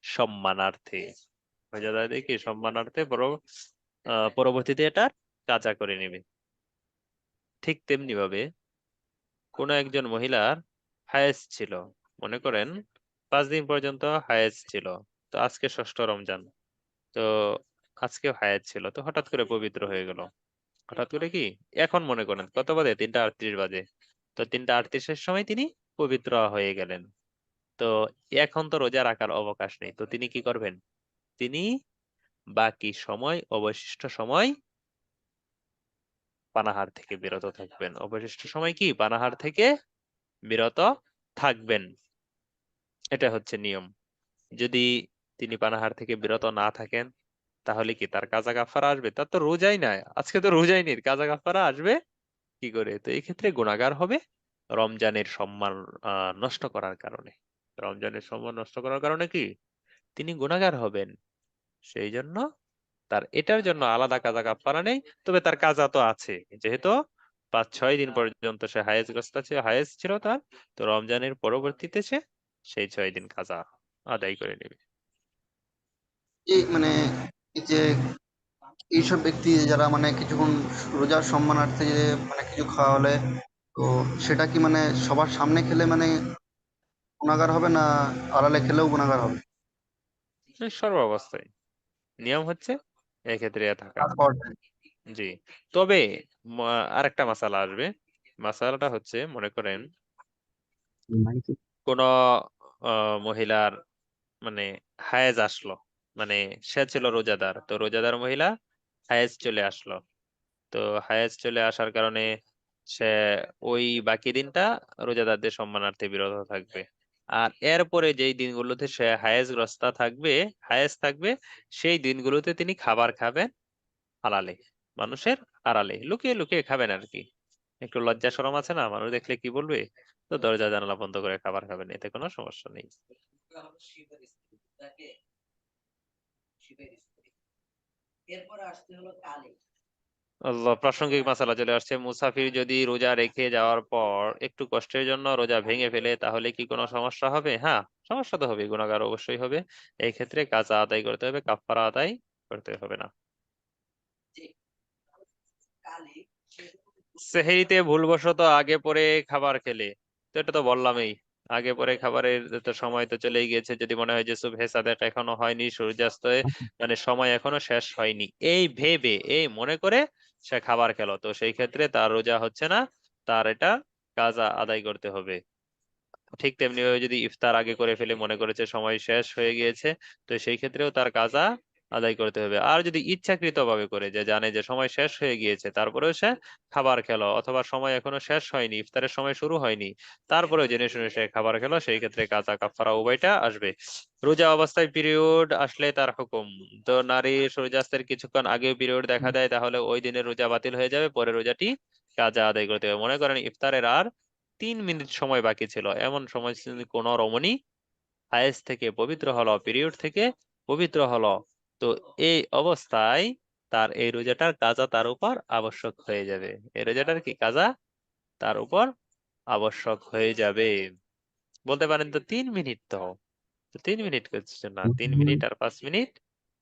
সম্মানার্থে। রোজাদারদের কি সম্মানার্থে পরবর্তীতে এটা কাজা করে নেবে। ঠিক তেমনি ভাবে কোন একজন মহিলার হায়েজ ছিল, মনে করেন 5 দিন পর্যন্ত হায়েজ ছিল, তো আজকে ষষ্ঠ রমজান, তো আজকেও হায়েজ ছিল, তো হঠাৎ করে পবিত্র হয়ে গেল। হঠাৎ করে কি, এখন মনে করেন কত বাজে, 3টা 38 বাজে, তো 3টা 38-এর সময় তিনি পবিত্র হয়ে গেলেন। তো এখন তো রোজা রাখার অবকাশ নেই, তো তিনি কি করবেন? তিনি বাকি সময়, অবশিষ্ট সময় পানাহার থেকে বিরত থাকবেন। অবশিষ্ট সময় কি পানাহার থেকে বিরত থাকবেন, এটা হচ্ছে নিয়ম। যদি তিনি পানাহার থেকে বিরত না থাকেন তাহলে কি তার কাজা কাফারা আসবে? তার তো রোজাই নাই, আজকে তো রোজাই নেই, কাজা কাফারা আসবে কি করে? তো এই ক্ষেত্রে গুনাহগার হবে রমজানের সম্মান নষ্ট করার কারণে। রমজানের সম্মান নষ্ট করার কারণে কি তিনি গুনাহগার হবেন। সেই জন্য তার এটার জন্য আলাদা কাজা কাফারা নেই, তবে তার কাজা তো আছে। যেহেতু 5-6 দিন পর্যন্ত সে হায়েজগ্রস্ত ছিল, হায়েজ ছিল তার, তো রমজানের পরবর্তীতে সে সেই 6 দিন কাজা আদায় করে নেবে। এই মানে এই যে এইসব ব্যক্তি যারা মানে কিছুক্ষণ রোজার সম্মানার্থে যে মানে কিছু খাওয়া হলে, তো সেটা কি মানে সবার সামনে খেলে মানে গুণাগার হবে, না আড়ালে খেলেও গুণাগার হবে? সর্বাবস্থায় নিয়ম হচ্ছে এক্ষেত্রে থাকা। তারপর জি। তবে আরেকটা মাসালা আসবে। মাসালাটা হচ্ছে, মনে করেন কোন মহিলার মানে হায়েজ আসলো, মানে সে ছিল রোজাদার, তো রোজাদার মহিলা হায়েজ চলে আসলো। তো হায়েজ চলে আসার কারণে সে ওই বাকি দিনটা রোজাদারদের সম্মানার্থে বিরত থাকবে। আর এরপরে যেই দিনগুলোতে সে হায়েজগ্রস্ত থাকবে, হায়েজ থাকবে, সেই দিনগুলোতে তিনি খাবার খাবেন হালালে, মানুষের আড়ালে লুকিয়ে লুকিয়ে খাবেন আর কি। একটু লজ্জা শরম আছে না, মানুষ দেখলে কি বলবে, তো দরজা জানালা বন্ধ করে খাবার খাবেন, এতে কোনো সমস্যা নেই। আল্লাহ, প্রাসঙ্গিক মাসালা চলে আসছে। মুসাফির যদি রোজা রেখে যাওয়ার পর একটু কষ্টের জন্য রোজা ভেঙে ফেলে তাহলে কি কোনো সমস্যা হবে? হ্যাঁ, সমস্যা তো হবে, গুনাহগার অবশ্যই হবে। এই ক্ষেত্রে কাজা আদায় করতে হবে, কাফারা আদায় করতে হবে না। সেহরিতে ভুলবশত আগে পরে খাবার খেলে, তো এটা তো বললামই, আগে পরে খাবারের তো সময় তো চলেই গিয়েছে। যদি মনে হয় যে সুবহে সাদেক এখনো হয়নি, সূর্যাস্তে মানে সময় এখনো শেষ হয়নি, এই ভেবে এই মনে করে সে খাবার খেলো, তো সেই ক্ষেত্রে তার রোজা হচ্ছে না, তার এটা কাজা আদায় করতে হবে। ঠিক তেমনি ভাবে যদি ইফতার আগে করে ফেলে, মনে করেছে সময় শেষ হয়ে গিয়েছে, তো সেই ক্ষেত্রেও তার কাজা আদায় করতে হবে। আর যদি ইচ্ছাকৃত ভাবে করে, যে জানে যে সময় শেষ হয়ে গিয়েছে তারপরেও সে খাবার খেলো, অথবা সময় এখনো শেষ হয়নি, ইফতারের সময় শুরু হয়নি, তারপরেও জেনে শুনে সে খাবার খেলো, সেই ক্ষেত্রে কাজা কাফারা উভয়টা আসবে। রোজা অবস্থায় পিরিয়ড আসলে তার হুকুম। তো নারী সূর্যাস্তের কিছুক্ষণ আগে পিরিয়ড দেখা দেয় তাহলে ওই দিনের রোজা বাতিল হয়ে যাবে, পরে রোজাটি কাজা আদায় করতে হবে। মনে করেন ইফতারের আর 3 মিনিট সময় বাকি ছিল, এমন সময় যদি কোনো রমণী হায়েজ থেকে পবিত্র হলো, পিরিয়ড থেকে পবিত্র হলো, তো এই অবস্থায় তার এই রোজাটার কাজা তার উপর আবশ্যক হয়ে যাবে। এই রোজাটার কি কাজা তার উপর আবশ্যক হয়ে যাবে। বলতে পারেন তো 3 মিনিট, তো 3 মিনিট কিছু না, 3 মিনিট আর 5 মিনিট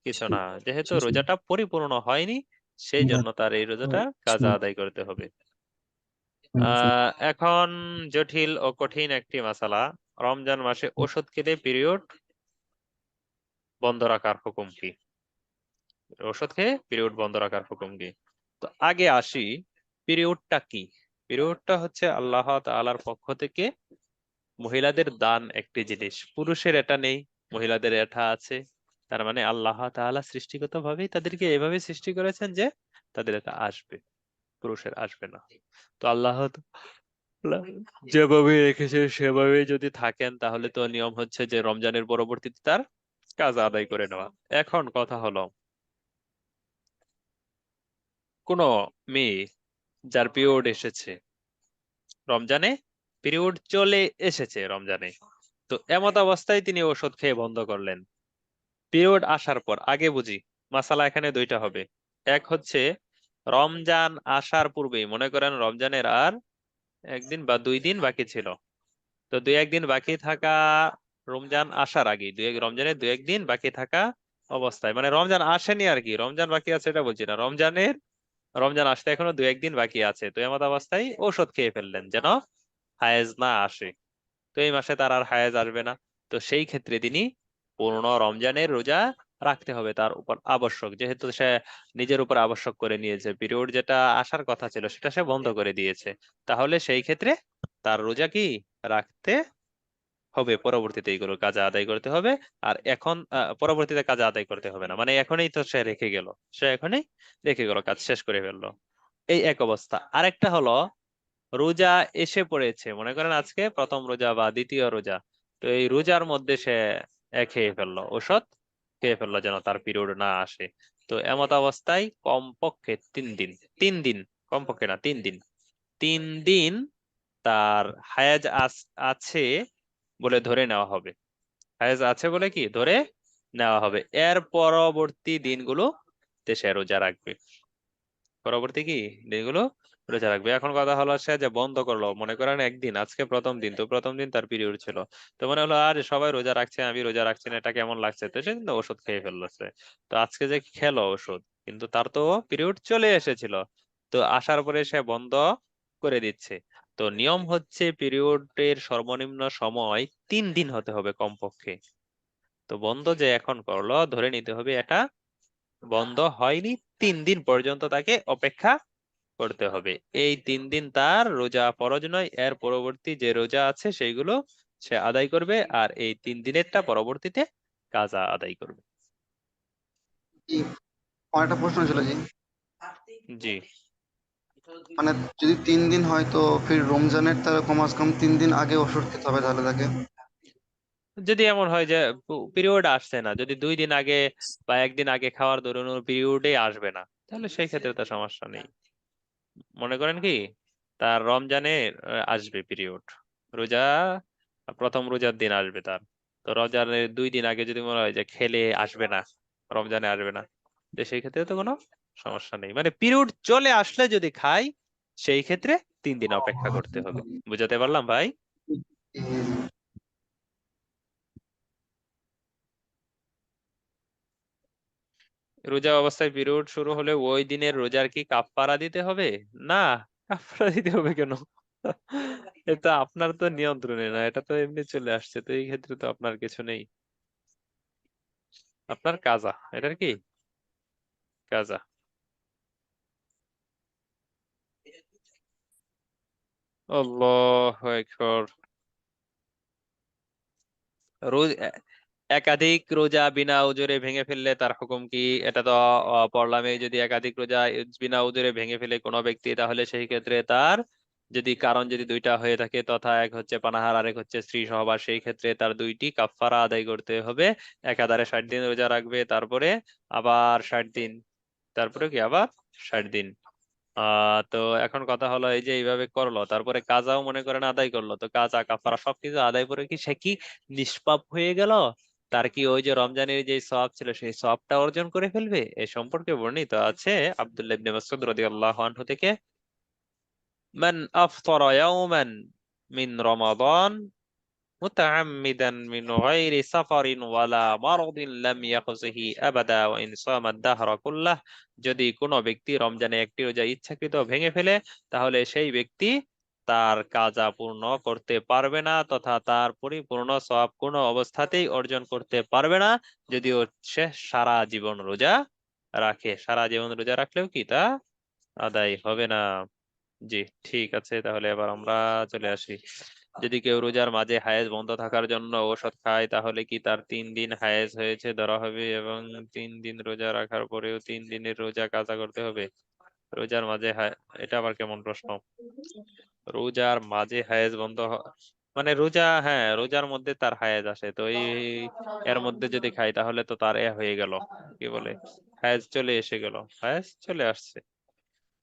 কিছু না, যেহেতু রোজাটা পরিপূর্ণ হয়নি, সেই জন্য তার এই রোজাটা কাজা আদায় করতে হবে। এখন জটিল ও কঠিন একটি মাসালা, রমজান মাসে ওষুধ খেলে পিরিয়ড বন্ধ রাখার হুকুম কি? ওষুধ খেয়ে পিরিয়ড বন্ধ রাখার হুকুম কি? তো আগে আসি, পিরিয়ডটা কি? পিরিয়ডটা হচ্ছে আল্লাহ তাআলার পক্ষ থেকে মহিলাদের দান একটি জিনিস। পুরুষের এটা নেই, মহিলাদের এটা আছে। তার মানে আল্লাহ তাআলা সৃষ্টিগত ভাবেই তাদেরকে এভাবে সৃষ্টি করেছেন যে তাদের এটা আসবে, পুরুষের আসবে না। তো আল্লাহ যেভাবে রেখেছে সেভাবে যদি থাকেন তাহলে তো নিয়ম হচ্ছে যে রমজানের পরবর্তীতে তার কাজ আদায় করে নেওয়া। এখন কথা হলো, কোন মেয়ে যার পিরিয়ড এসেছে রমজানে, পিরিয়ড চলে এসেছে রমজানে, তো এমত অবস্থায় তিনি ওষুধ খেয়ে বন্ধ করলেন। পিরিয়ড আসার পর, আগে বুঝি মাসালা এখানে দুইটা হবে। এক হচ্ছে রমজান আসার পূর্বেই, মনে করেন রমজানের আর 1 দিন বা 2 দিন বাকি ছিল, তো 2-1 দিন বাকি থাকা, রমজান আসার আগে রমজানের 2-1 দিন বাকি থাকা অবস্থায়, মানে রমজান আসেনি আর কি, রমজান বাকি আছে এটা বলছি না, রমজান আসতে এখনো 2-1 দিন বাকি আছে, তো এমত অবস্থায় ঔষধ খেয়ে ফেললেন যেন হায়েজ না আসে। তো এই মাসে তার আর হায়েজ আসবে না, তো সেই ক্ষেত্রে তিনি পূর্ণ রমজানের রোজা রাখতে হবে, তার উপর আবশ্যক, যেহেতু সে নিজের উপর আবশ্যক করে নিয়েছে, পিরিয়ড যেটা আসার কথা ছিল সেটা সে বন্ধ করে দিয়েছে, তাহলে সেই ক্ষেত্রে তার রোজা কি রাখতে হবে, পরবর্তীতে এইগুলো কাজা আদায় করতে হবে। আর এখন পরবর্তীতে কাজা আদায় করতে হবে না, মানে এখনই তো সে রেখে গেল, সে এখনই রেখে গেল, কাজ শেষ করে ফেললো। এই এক অবস্থা। আরেকটা হলো রোজা এসে পড়েছে, মনে করেন আজকে প্রথম রোজা বা দ্বিতীয় রোজা, তো এই রোজার মধ্যে সে খেয়ে ফেললো, ওষুধ খেয়ে ফেললো যেন তার পিরিয়ড না আসে। তো এমত অবস্থায় কমপক্ষে 3 দিন, 3 দিন, কমপক্ষে না 3 দিন, 3 দিন তার হায়াজ আছে বলে ধরে নেওয়া হবে। হায়াজ আছে বলে কি ধরে নেওয়া হবে। এর পরবর্তী দিনগুলো সে রোজা রাখবে। পরবর্তী কি দিনগুলো রোজা রাখবে। এখন কথা হলো সে যে বন্ধ করলো, মনে করেন একদিন, আজকে প্রথম দিন, তো প্রথম দিন তার পিরিয়ড ছিল, তো মনে হলো আর সবাই রোজা রাখছে আমি রোজা রাখছি না, এটা কেমন লাগছে, তো সে কিন্তু ওষুধ খেয়ে ফেললো সে। তো আজকে যে খেলো ওষুধ, কিন্তু তার তো পিরিয়ড চলে এসেছিল, তো আসার পরে সে বন্ধ করে দিচ্ছে। তো নিয়ম হচ্ছে পিরিয়ডের সর্বনিম্ন সময় 3 দিন হতে হবে কমপক্ষে। তো বন্ধ যে এখন করলো, ধরে নিতে হবে এটা বন্ধ হয়নি, 3 দিন পর্যন্ত তাকে অপেক্ষা করতে হবে। এই 3 দিন তার রোজা ফরজ নয়, এর পরবর্তী যে রোজা আছে সেইগুলো সে আদায় করবে, আর এই 3 দিনেরটা পরবর্তীতে কাজা আদায় করবে। জি, আমার একটা প্রশ্ন ছিল জি, জি, মানে যদি 3 দিন হয় তো ফির রমজানের তার কমাস কম 3 দিন আগে ওষুধ খেতে হবে তাহলে তাকে? যদি এমন হয় যে পিরিয়ড আসছে না, যদি 2 দিন আগে বা একদিন আগে খাওয়ার দরুন পিরিয়ডে আসবে না, তাহলে সেই ক্ষেত্রে তো সমস্যা নেই। মনে করেন কি তার রমজানে আসবে পিরিয়ড, রোজা প্রথম রোজার দিন আসবে তার, তো রমজানের 2 দিন আগে যদি মনে হয় যে খেলে আসবে না, রমজানে আসবে না, তো সেই ক্ষেত্রে তো কোনো সমস্যা নেই। মানে পিরিয়ড চলে আসলে যদি খায়, সেই ক্ষেত্রে 3 দিন অপেক্ষা করতে হবে। বুঝাতে পারলাম ভাই? রোজা অবস্থায় পিরিয়ড শুরু হলে ওই দিনের রোজার কি কাফফারা দিতে হবে? না, কাফফারা দিতে হবে কেন? এটা আপনার তো নিয়ন্ত্রণে না, এটা তো এমনি চলে আসছে, তো এই ক্ষেত্রে তো আপনার কিছু নেই। আপনার কাজা, এটার কি কাজা। আল্লাহু আকবার। রোজ একাধিক রোজা বিনা উজরে ভেঙে ফেললে তার হুকুম কি? এটা তো পড়লামই। যদি একাধিক রোজা বিনা উজরে ভেঙে ফেলে কোনো ব্যক্তি, তাহলে সেই ক্ষেত্রে তার যদি কারণ যদি 2টা হয়ে থাকে, তথা এক হচ্ছে পানাহার, আরেক হচ্ছে স্ত্রী সহবাস, সেই ক্ষেত্রে তার 2টি কাফফারা আদায় করতে হবে। একাধারে 60 দিন রোজা রাখবে, তারপরে আবার 60 দিন, তারপরে কি আবার 60 দিন। তো এখন কথা হলো এই যে এইভাবে করলো, তারপরে কাজাও মনে করেন আদায় করলো, তো কাজা কাফারা সবকিছু আদায় করে কি সে কি নিষ্পাপ হয়ে গেল? তার কি ওই যে রমজানের যে সওয়াব ছিল সেই সওয়াবটা অর্জন করে ফেলবে? এ সম্পর্কে বর্ণিত আছে আব্দুল্লাহ ইবনে মাসউদ রাদিয়াল্লাহু আনহু থেকে, মান আফতারা ইয়াওমান মিন রমাদান মুতাআম্মিদান মিন গায়রি সাফারিন ওয়ালা মারদিন লাম ইয়াখজিহি আবাদা ওয়া ইন সামা আদ-দাহরা কুল্লাহ। যদি কোনো ব্যক্তি রমজানে একটি রোজা ইচ্ছাকৃত ভেঙে ফেলে, তাহলে সেই ব্যক্তি তার কাজা পূর্ণ করতে পারবে না, তথা তার পরিপূর্ণ সওয়াব কোনো অবস্থাতেই অর্জন করতে পারবে না, যদিও সে সারা জীবন রোজা রাখে। সারা জীবন রোজা রাখলেও কি তা আদায় হবে না। জি, ঠিক আছে, তাহলে এবার আমরা চলে আসি। যদি কেউ রোজার মাঝে হায়েজ বন্ধ থাকার জন্য ঔষধ খায়, তাহলে কি তার 3 দিন হায়েজ হয়েছে ধরা হবে এবং 3 দিন রোজা রাখার পরেও 3 দিনের রোজা কাজা করতে হবে? রোজার মাঝে এটা আবার কেমন প্রশ্ন? রোজার মাঝে হায়েজ বন্ধ মানে রোজা, হ্যাঁ রোজার মধ্যে তার হায়েজ আসে, তো এই এর মধ্যে যদি খায় তাহলে তো তার হয়ে গেল, কি বলে, হায়েজ চলে এসে গেল, হায়েজ চলে আসছে,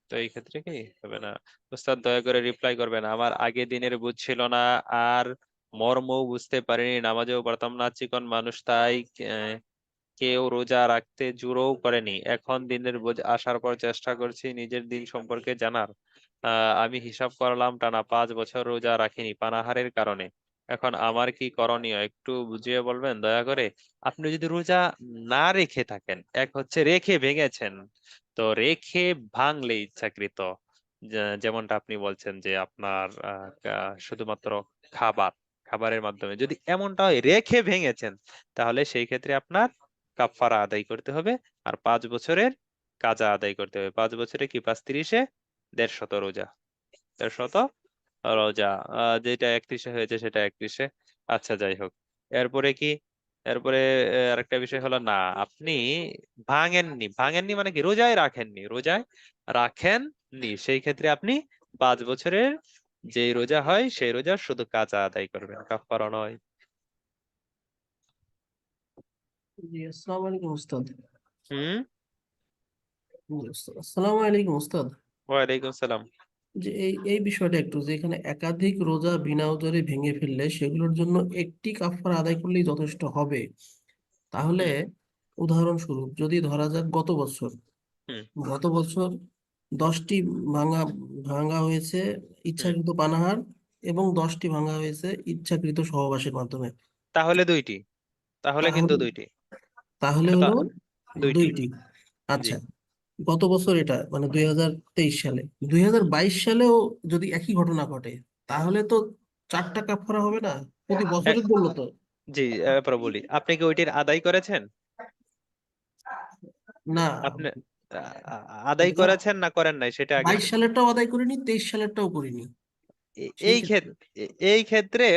তো এই ক্ষেত্রে কি হবে না? উস্তাদ দয়া করে রিপ্লাই করবেন, আমার আগে দিনের বুঝ ছিল না, আর মর্মও বুঝতে পারিনি, নামাজেও পারতাম না, চিকন মানুষ তাই আহ, কেউ রোজা রাখতে জোরও করেনি। এখন দিনের বোঝ আসার পর চেষ্টা করছি নিজের দিন সম্পর্কে জানার। আমি হিসাব করলাম টানা 5 বছর রোজা রাখিনি পানাহারের কারণে। এখন আমার কি করণীয় একটু বুঝিয়ে বলবেন দয়া করে? আপনি যদি রোজা না রেখে থাকেন, এক হচ্ছে রেখে ভেঙেছেন, তো রেখে ভাঙলে ইচ্ছাকৃত, যেমনটা আপনি বলছেন যে আপনার শুধুমাত্র খাবার, খাবারের মাধ্যমে যদি এমনটা হয় রেখে ভেঙেছেন, তাহলে সেই ক্ষেত্রে আপনার কাফফারা আদায় করতে হবে, আর 5 বছরের কাজা আদায় করতে হবে। 5 বছরে কি 5 × 30 150 রোজা, 150 রোজা, যেটা 31 হয়েছে সেটা 31। আচ্ছা যাই হোক, এরপরে কি, এরপরে আরেকটা বিষয় হলো, না আপনি ভাঙেননি, ভাঙেননি মানে কি রোজায় রাখেননি, রোজায় রাখেন নি, সেই ক্ষেত্রে আপনি 5 বছরের যে রোজা হয় সেই রোজার শুধু কাজা আদায় করবেন, কাফারা নয়। জি, আসসালামু আলাইকুম উস্তাদ। হুম। আসসালামু আলাইকুম উস্তাদ। ওয়ালাইকুম সালাম। যে এই বিষয়টা একটু, যে এখানে একাধিক রোজা বিনা উজরে ভেঙে ফেললে সেগুলোর জন্য একটি কাফারা আদায় করলেই যথেষ্ট হবে, তাহলে হুম উদাহরণস্বরূপ যদি ধরা যাক হুম গত বছর 10টি ভাঙা ভাঙা হয়েছে হুম। ইচ্ছাকৃত পানাহার, এবং 10টি ভাঙা হয়েছে ইচ্ছাকৃত সহবাসের মাধ্যমে। তাহলে দুইটি, তাহলে কিন্তু তাহলে দুইটি। তাহলে এটা তো হলো দুইটি। 2টি। জি। আচ্ছা, গত বছর এটা মানে 2023 সালে, 2022 সালেও যদি একই ঘটনা ঘটে, তাহলে তো 4টা কাফারা হবে না, প্রতি এ- বছরের জন্য তো। জি, এরপর বলি, আপনি কি ওইটির আদায় করেছেন? না, আপনি আদায় করেছেন না করেন নাই সেটা আগে 22 শুনি। সালেরটাও আদায় করিনি, 23 সালেরটাও করিনি। সেই এই ক্ষেত্রে ক্ষেত্রে, এই ক্ষেত্রে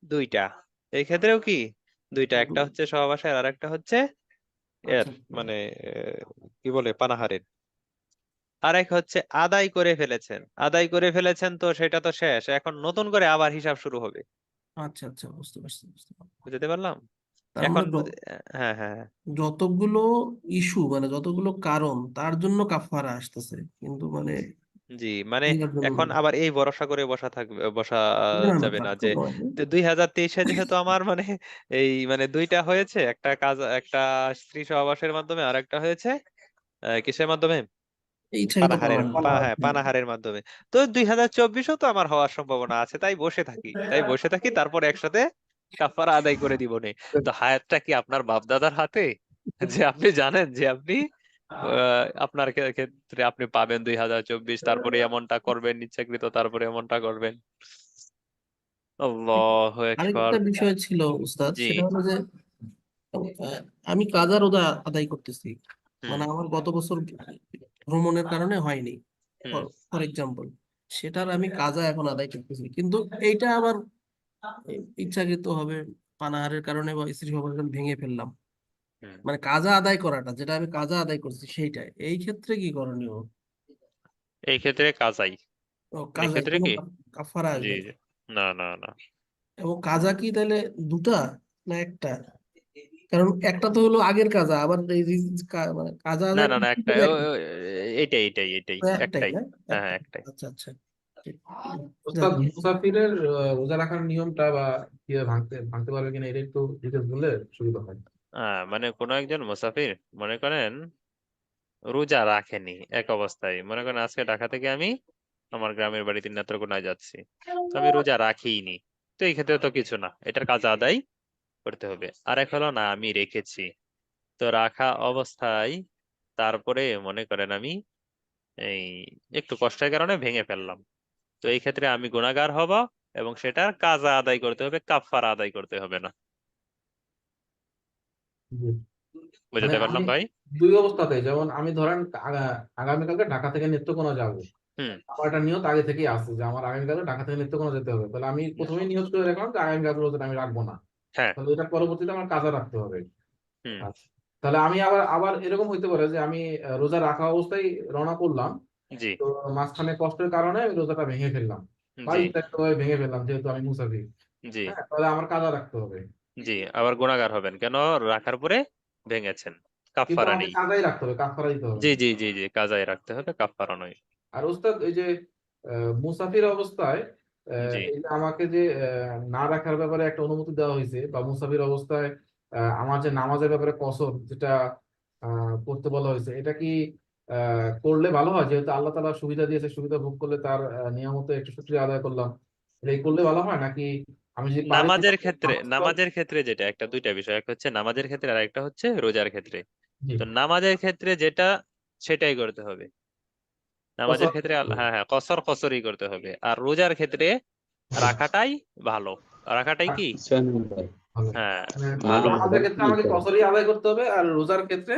দুইটা, এই ক্ষেত্রেও কি দুইটা, একটা হচ্ছে সহবাসের আর একটা হচ্ছে এর আচ্ছা, মানে কি বলে পানাহারের। আর এক হচ্ছে আদায় করে ফেলেছেন, আদায় করে ফেলেছেন তো সেটা তো শেষ, এখন নতুন করে আবার হিসাব শুরু হবে। আচ্ছা, আচ্ছা, বুঝতে পারছি, বুঝতে পারছি। বুঝতে পারলাম? তার এখন মানে হ্যাঁ হ্যাঁ হ্যাঁ। যতগুলো ইস্যু মানে যতগুলো কারণ তার জন্য কাফারা আসতেছে, কিন্তু মানে জি, মানে এটার জন্য এখন না। আবার এই ভরসা করে বসা না, না, যাবে তা না তো যে নয়। 2023-এ যেহেতু আমার মানে এই মানে দুইটা হয়েছে, একটা কাজ, একটা স্ত্রী সহবাসের মাধ্যমে, আর একটা হয়েছে কিসের মাধ্যমে, ইচ্ছাকৃত পানাহারের পানাহার। হ্যাঁ পানাহারের মাধ্যমে। তো 2024-ও তো আমার হওয়ার সম্ভাবনা আছে, তাই বসে থাকি, তারপর একসাথে কাফারা আদায় করে দিব নে। তো হায়াতটা কি আপনার বাপদাদার হাতে, যে আপনি জানেন যে আপনি আপনার ক্ষেত্রে আপনি পাবেন 2024, তারপরে এমনটা করবেন ইচ্ছাকৃত, তারপরে এমনটা করবেন। আল্লাহু আকবার। আরেকটা বিষয় ছিল উস্তাদ, জি। সেটা হলো যে আমি কাজা রোজা আদায় করতেছি, হুম মানে আমার গত বছর ভ্রমণের কারণে হয়নি, হুম ফর এক্সাম্পল, সেটার আমি কাজা এখন আদায় করতেছি, কিন্তু এইটা আবার ইচ্ছাকৃত হবে পানাহারের কারণে বা স্ত্রী সহবাসের কারণে ভেঙে ফেললাম, হুম। মানে কাজা আদায় করাটা, যেটা আমি কাজা আদায় করছি সেইটা, এই ক্ষেত্রে কি করণীয়? এই ক্ষেত্রে কাজাই, ও, এই কাজায় ক্ষেত্রে কোনো কি, কাফারা জি আসবে না? জি, না না না। এবং কাজা কি তাহলে দুটা না একটা? কারণ একটা তো হলো আগের কাজা, আবার এই মানে কাজা না আদায় না না, করতে একটাই হবে একটা। এইটাই তো একটাই একটাই। না? হ্যাঁ হ্যাঁ, একটাই। একটাই। আচ্ছা, আচ্ছা, ঠিক। যাক, ওস্তাদ, মুসাফিরের রোজা রাখার নিয়মটা বা কিভাবে ভাঙতে ভাঙতে পারবে কিনা এটা একটু ডিটেলস বললে সুবিধা হয়। মানে কোনো একজন মুসাফির মনে করেন রোজা রাখেনি, এক অবস্থায় মনে করেন আজকে ঢাকা থেকে আমি আমার গ্রামের বাড়িতে নেত্রকোনায় যাচ্ছি, তো আমি রোজা রাখিনি, তো এই ক্ষেত্রে তো কিছু না, এটার কাজ আদায় করতে হবে। আর এক হলো না আমি রেখেছি, তো রাখা অবস্থায় তারপরে মনে করেন আমি এই একটু কষ্টের কারণে ভেঙে ফেললাম, তো এই ক্ষেত্রে আমি গুনাহগার হব, এবং সেটার কাজা আদায় করতে হবে, কাফারা আদায় করতে হবে না। জি। মানে বুঝাতে আমি পারলাম ভাই? দুই অবস্থাতে, যেমন আমি ধরেন আগামীকালকে ঢাকা থেকে নেত্রকোনা যাবো, হুম আমার একটা নিয়ত আগে থেকেই আছে যে আমার আগামীকাল ঢাকা থেকে নেত্রকোনা যেতে হবে, তাহলে আমি প্রথমেই নিয়ত করে রাখলাম যে আগামীকাল রোজাটা আমি রাখবো না, হ্যাঁ। তাহলে এটা পরবর্তীতে আমার কাজা রাখতে হবে। হুম আচ্ছা, তাহলে আমি আবার আবার এরকম হইতে পারে যে আমি রোজা রাখা অবস্থায় রওনা করলাম, জি তো মাঝখানে কষ্টের কারণে আমি রোজাটা ভেঙে ফেললাম বা জি ইচ্ছাকৃতভাবে ভেঙে ফেললাম যেহেতু আমি মুসাফির। জি হ্যাঁ, তাহলে আমার কাজা রাখতে হবে, জি, আবার গুনাহগার হবেন কেন, রাখার পরে ভেঙেছেন, কিন্তু কাফারা আমাকে নেই। কাজাই রাখতে হবে, কাফারা দিতে হবে জি না। জি জি জি, কাজায় রাখতে হবে, কাফারা নয়। আর ওস্তাদ, ওই যে মুসাফির অবস্থায় জি। এই যে আমাকে যে না রাখার ব্যাপারে একটা অনুমতি দেওয়া হয়েছে, বা মুসাফির অবস্থায় আমার যে নামাজের ব্যাপারে কসর যেটা করতে বলা হয়েছে, এটা কি করলে ভালো হয়? যেহেতু আল্লাহ তাআলা সুবিধা দিয়েছে, সুবিধা ভোগ করলে তার নিয়ামতে একটু শুকরিয়া আদায় করলাম, এটা কি করলে ভালো হয় নাকি আমি যদি পারি নামাজের ক্ষেত্রে যেটা, একটা দুইটা বিষয়, একটা হচ্ছে নামাজের ক্ষেত্রে আর একটা হচ্ছে রোজার ক্ষেত্রে। জি, তো নামাজের ক্ষেত্রে যেটা সেটাই করতে হবে, নামাজের কসর ক্ষেত্রে করতে হবে। হ্যাঁ হ্যাঁ কসরই করতে হবে। আর রোজার ক্ষেত্রে জি, রাখাটাই ভালো, রাখাটাই কি ভালো। হ্যাঁ মানে ভালো। নামাজের ক্ষেত্রে আমাকে কসরই আদায় করতে হবে, আর রোজার ক্ষেত্রে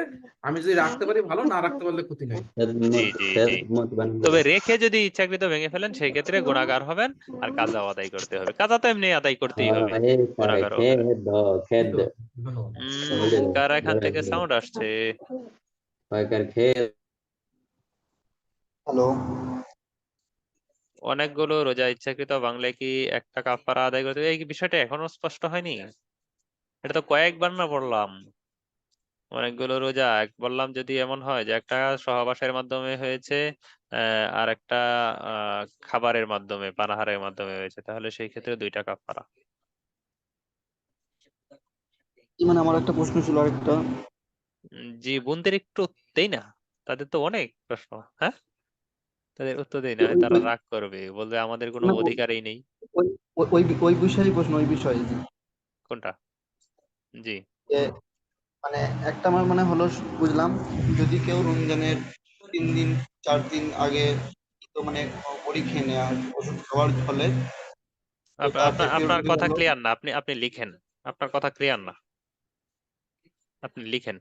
আমি যদি রাখতে পারি ভালো, না রাখতে পারলে ক্ষতি নাই। জি জি জি, তবে রেখে যদি ইচ্ছাকৃত ভেঙে ফেলেন সেই ক্ষেত্রে গুনাহগার হবেন, আর কাজাও আদায় করতে হবে, কাজা তো এমনি আদায় করতেই হবে, গুনাহগার হবেন। বুঝতে পারছি, ধন্যবাদ। কার এখান থেকে সাউন্ড আসছে? হ্যালো। অনেকগুলো রোজা ইচ্ছাকৃত ভাঙলে কি একটা কাফারা আদায় করতে হবে? এই বিষয়টা এখনো স্পষ্ট হয়নি? এটা তো কয়েকবার না পড়লাম। অনেকগুলো রোজা বললাম, যদি এমন হয় যে একটা সহবাসের মাধ্যমে হয়েছে, আর একটা খাবারের মাধ্যমে, পানাহারের মাধ্যমে হয়েছে, তাহলে সেই ক্ষেত্রে 2টা কাফারা। মানে আমার একটা প্রশ্ন ছিল আরেকটা। জি, বোনদের একটু দেই না, তাদের তো অনেক প্রশ্ন। হ্যাঁ, তাদের উত্তর দেই না, ওই তারা ওই রাগ করবে, বলবে আমাদের কোনো না, অধিকারই নেই। ওই ওই ওই বিষয়ে প্রশ্ন, ওই বিষয়ে কোনটা? জি। যে মানে একটা আমার মানে হলো, বুঝলাম, যদি কেউ রমজানের 3 দিন 4 দিন আগে তো মানে বড়ি খেয়ে নেয় আর ওষুধ খাওয়ার ফলে, তো তার আপনার পেটের আপনার রোগে কথা হলো। ক্লিয়ার না, আপনি আপনি লিখেন। আপনার কথা ক্লিয়ার না, আপনি লিখেন।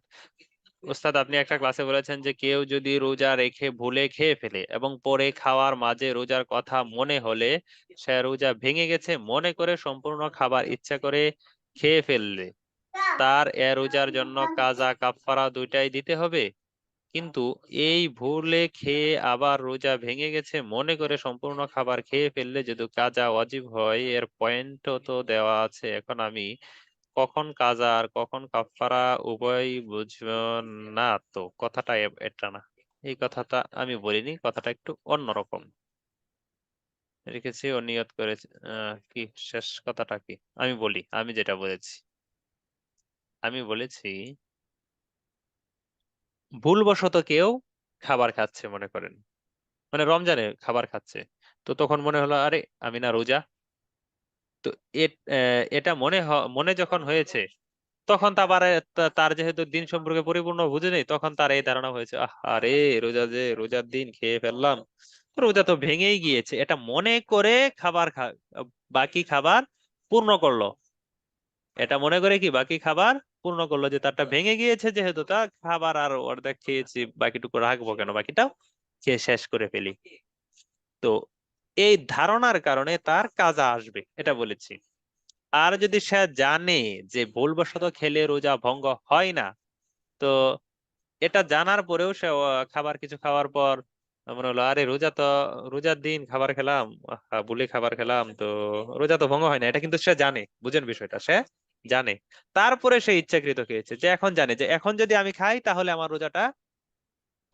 ওস্তাদ, আপনি একটা ক্লাসে বলেছেন যে কেউ যদি রোজা রেখে ভুলে খেয়ে ফেলে এবং পরে খাওয়ার মাঝে রোজার কথা মনে হলে সে রোজা ভেঙে গেছে মনে করে সম্পূর্ণ খাবার ইচ্ছা করে খেয়ে ফেললে তার এ রোজার জন্য কাজা কাফফারা 2টাই দিতে হবে। কিন্তু এই ভুলে খেয়ে আবার রোজা ভেঙে গেছে মনে করে সম্পূর্ণ খাবার খেয়ে ফেললে যদি কাজা ওয়াজিব হয়, এর পয়েন্টও তো দেওয়া আছে। এখন আমি কখন কাজা আর কখন কাফফারা উভয়ই বুঝব না। তো কথাটা এটা না, এই কথাটা আমি বলিনি, কথাটা একটু অন্যরকম রেখেছি। ও নিয়ত করেছে কি, শেষ কথাটা কি আমি বলি, আমি যেটা বলেছি, আমি বলেছি ভুলবশত কেউ খাবার খাচ্ছে মনে করেন, মানে রমজানে খাবার খাচ্ছে, তো তখন মনে হলো আরে আমি না রোজা। তো এটা মনে যখন হয়েছে, তখন তার যেহেতু দিন সম্পর্কে পরিপূর্ণ বুঝে নেই, তখন তার এই ধারণা হয়েছে আরে রোজার দিন খেয়ে ফেললাম, রোজা তো ভেঙেই গিয়েছে, এটা মনে করে বাকি খাবার পূর্ণ করলো। এটা মনে করে কি বাকি খাবার পূর্ণ করলো, যে তারটা ভেঙে গিয়েছে, যেহেতু তা খাবার আর অর্ধেক খেয়েছি, বাকিটুকু রাখবো কেন, বাকিটাও খেয়ে শেষ করে ফেলি। তো এই ধারণার কারণে তার কাজা আসবে, এটা বলেছি। আর যদি সে জানে যে ভুলবশত খেলে রোজা ভঙ্গ হয় না, তো এটা জানার পরেও সে কিছু খাওয়ার পর মনে হলো আরে রোজার দিন খাবার খেলাম, ভুলে খাবার খেলাম, তো রোজা তো ভঙ্গ হয় না, এটা কিন্তু সে জানে, বুঝেন বিষয়টা, সে জানে। তারপরে সে ইচ্ছাকৃত খেয়েছে, যে এখন জানে যে এখন যদি আমি খাই তাহলে আমার রোজাটা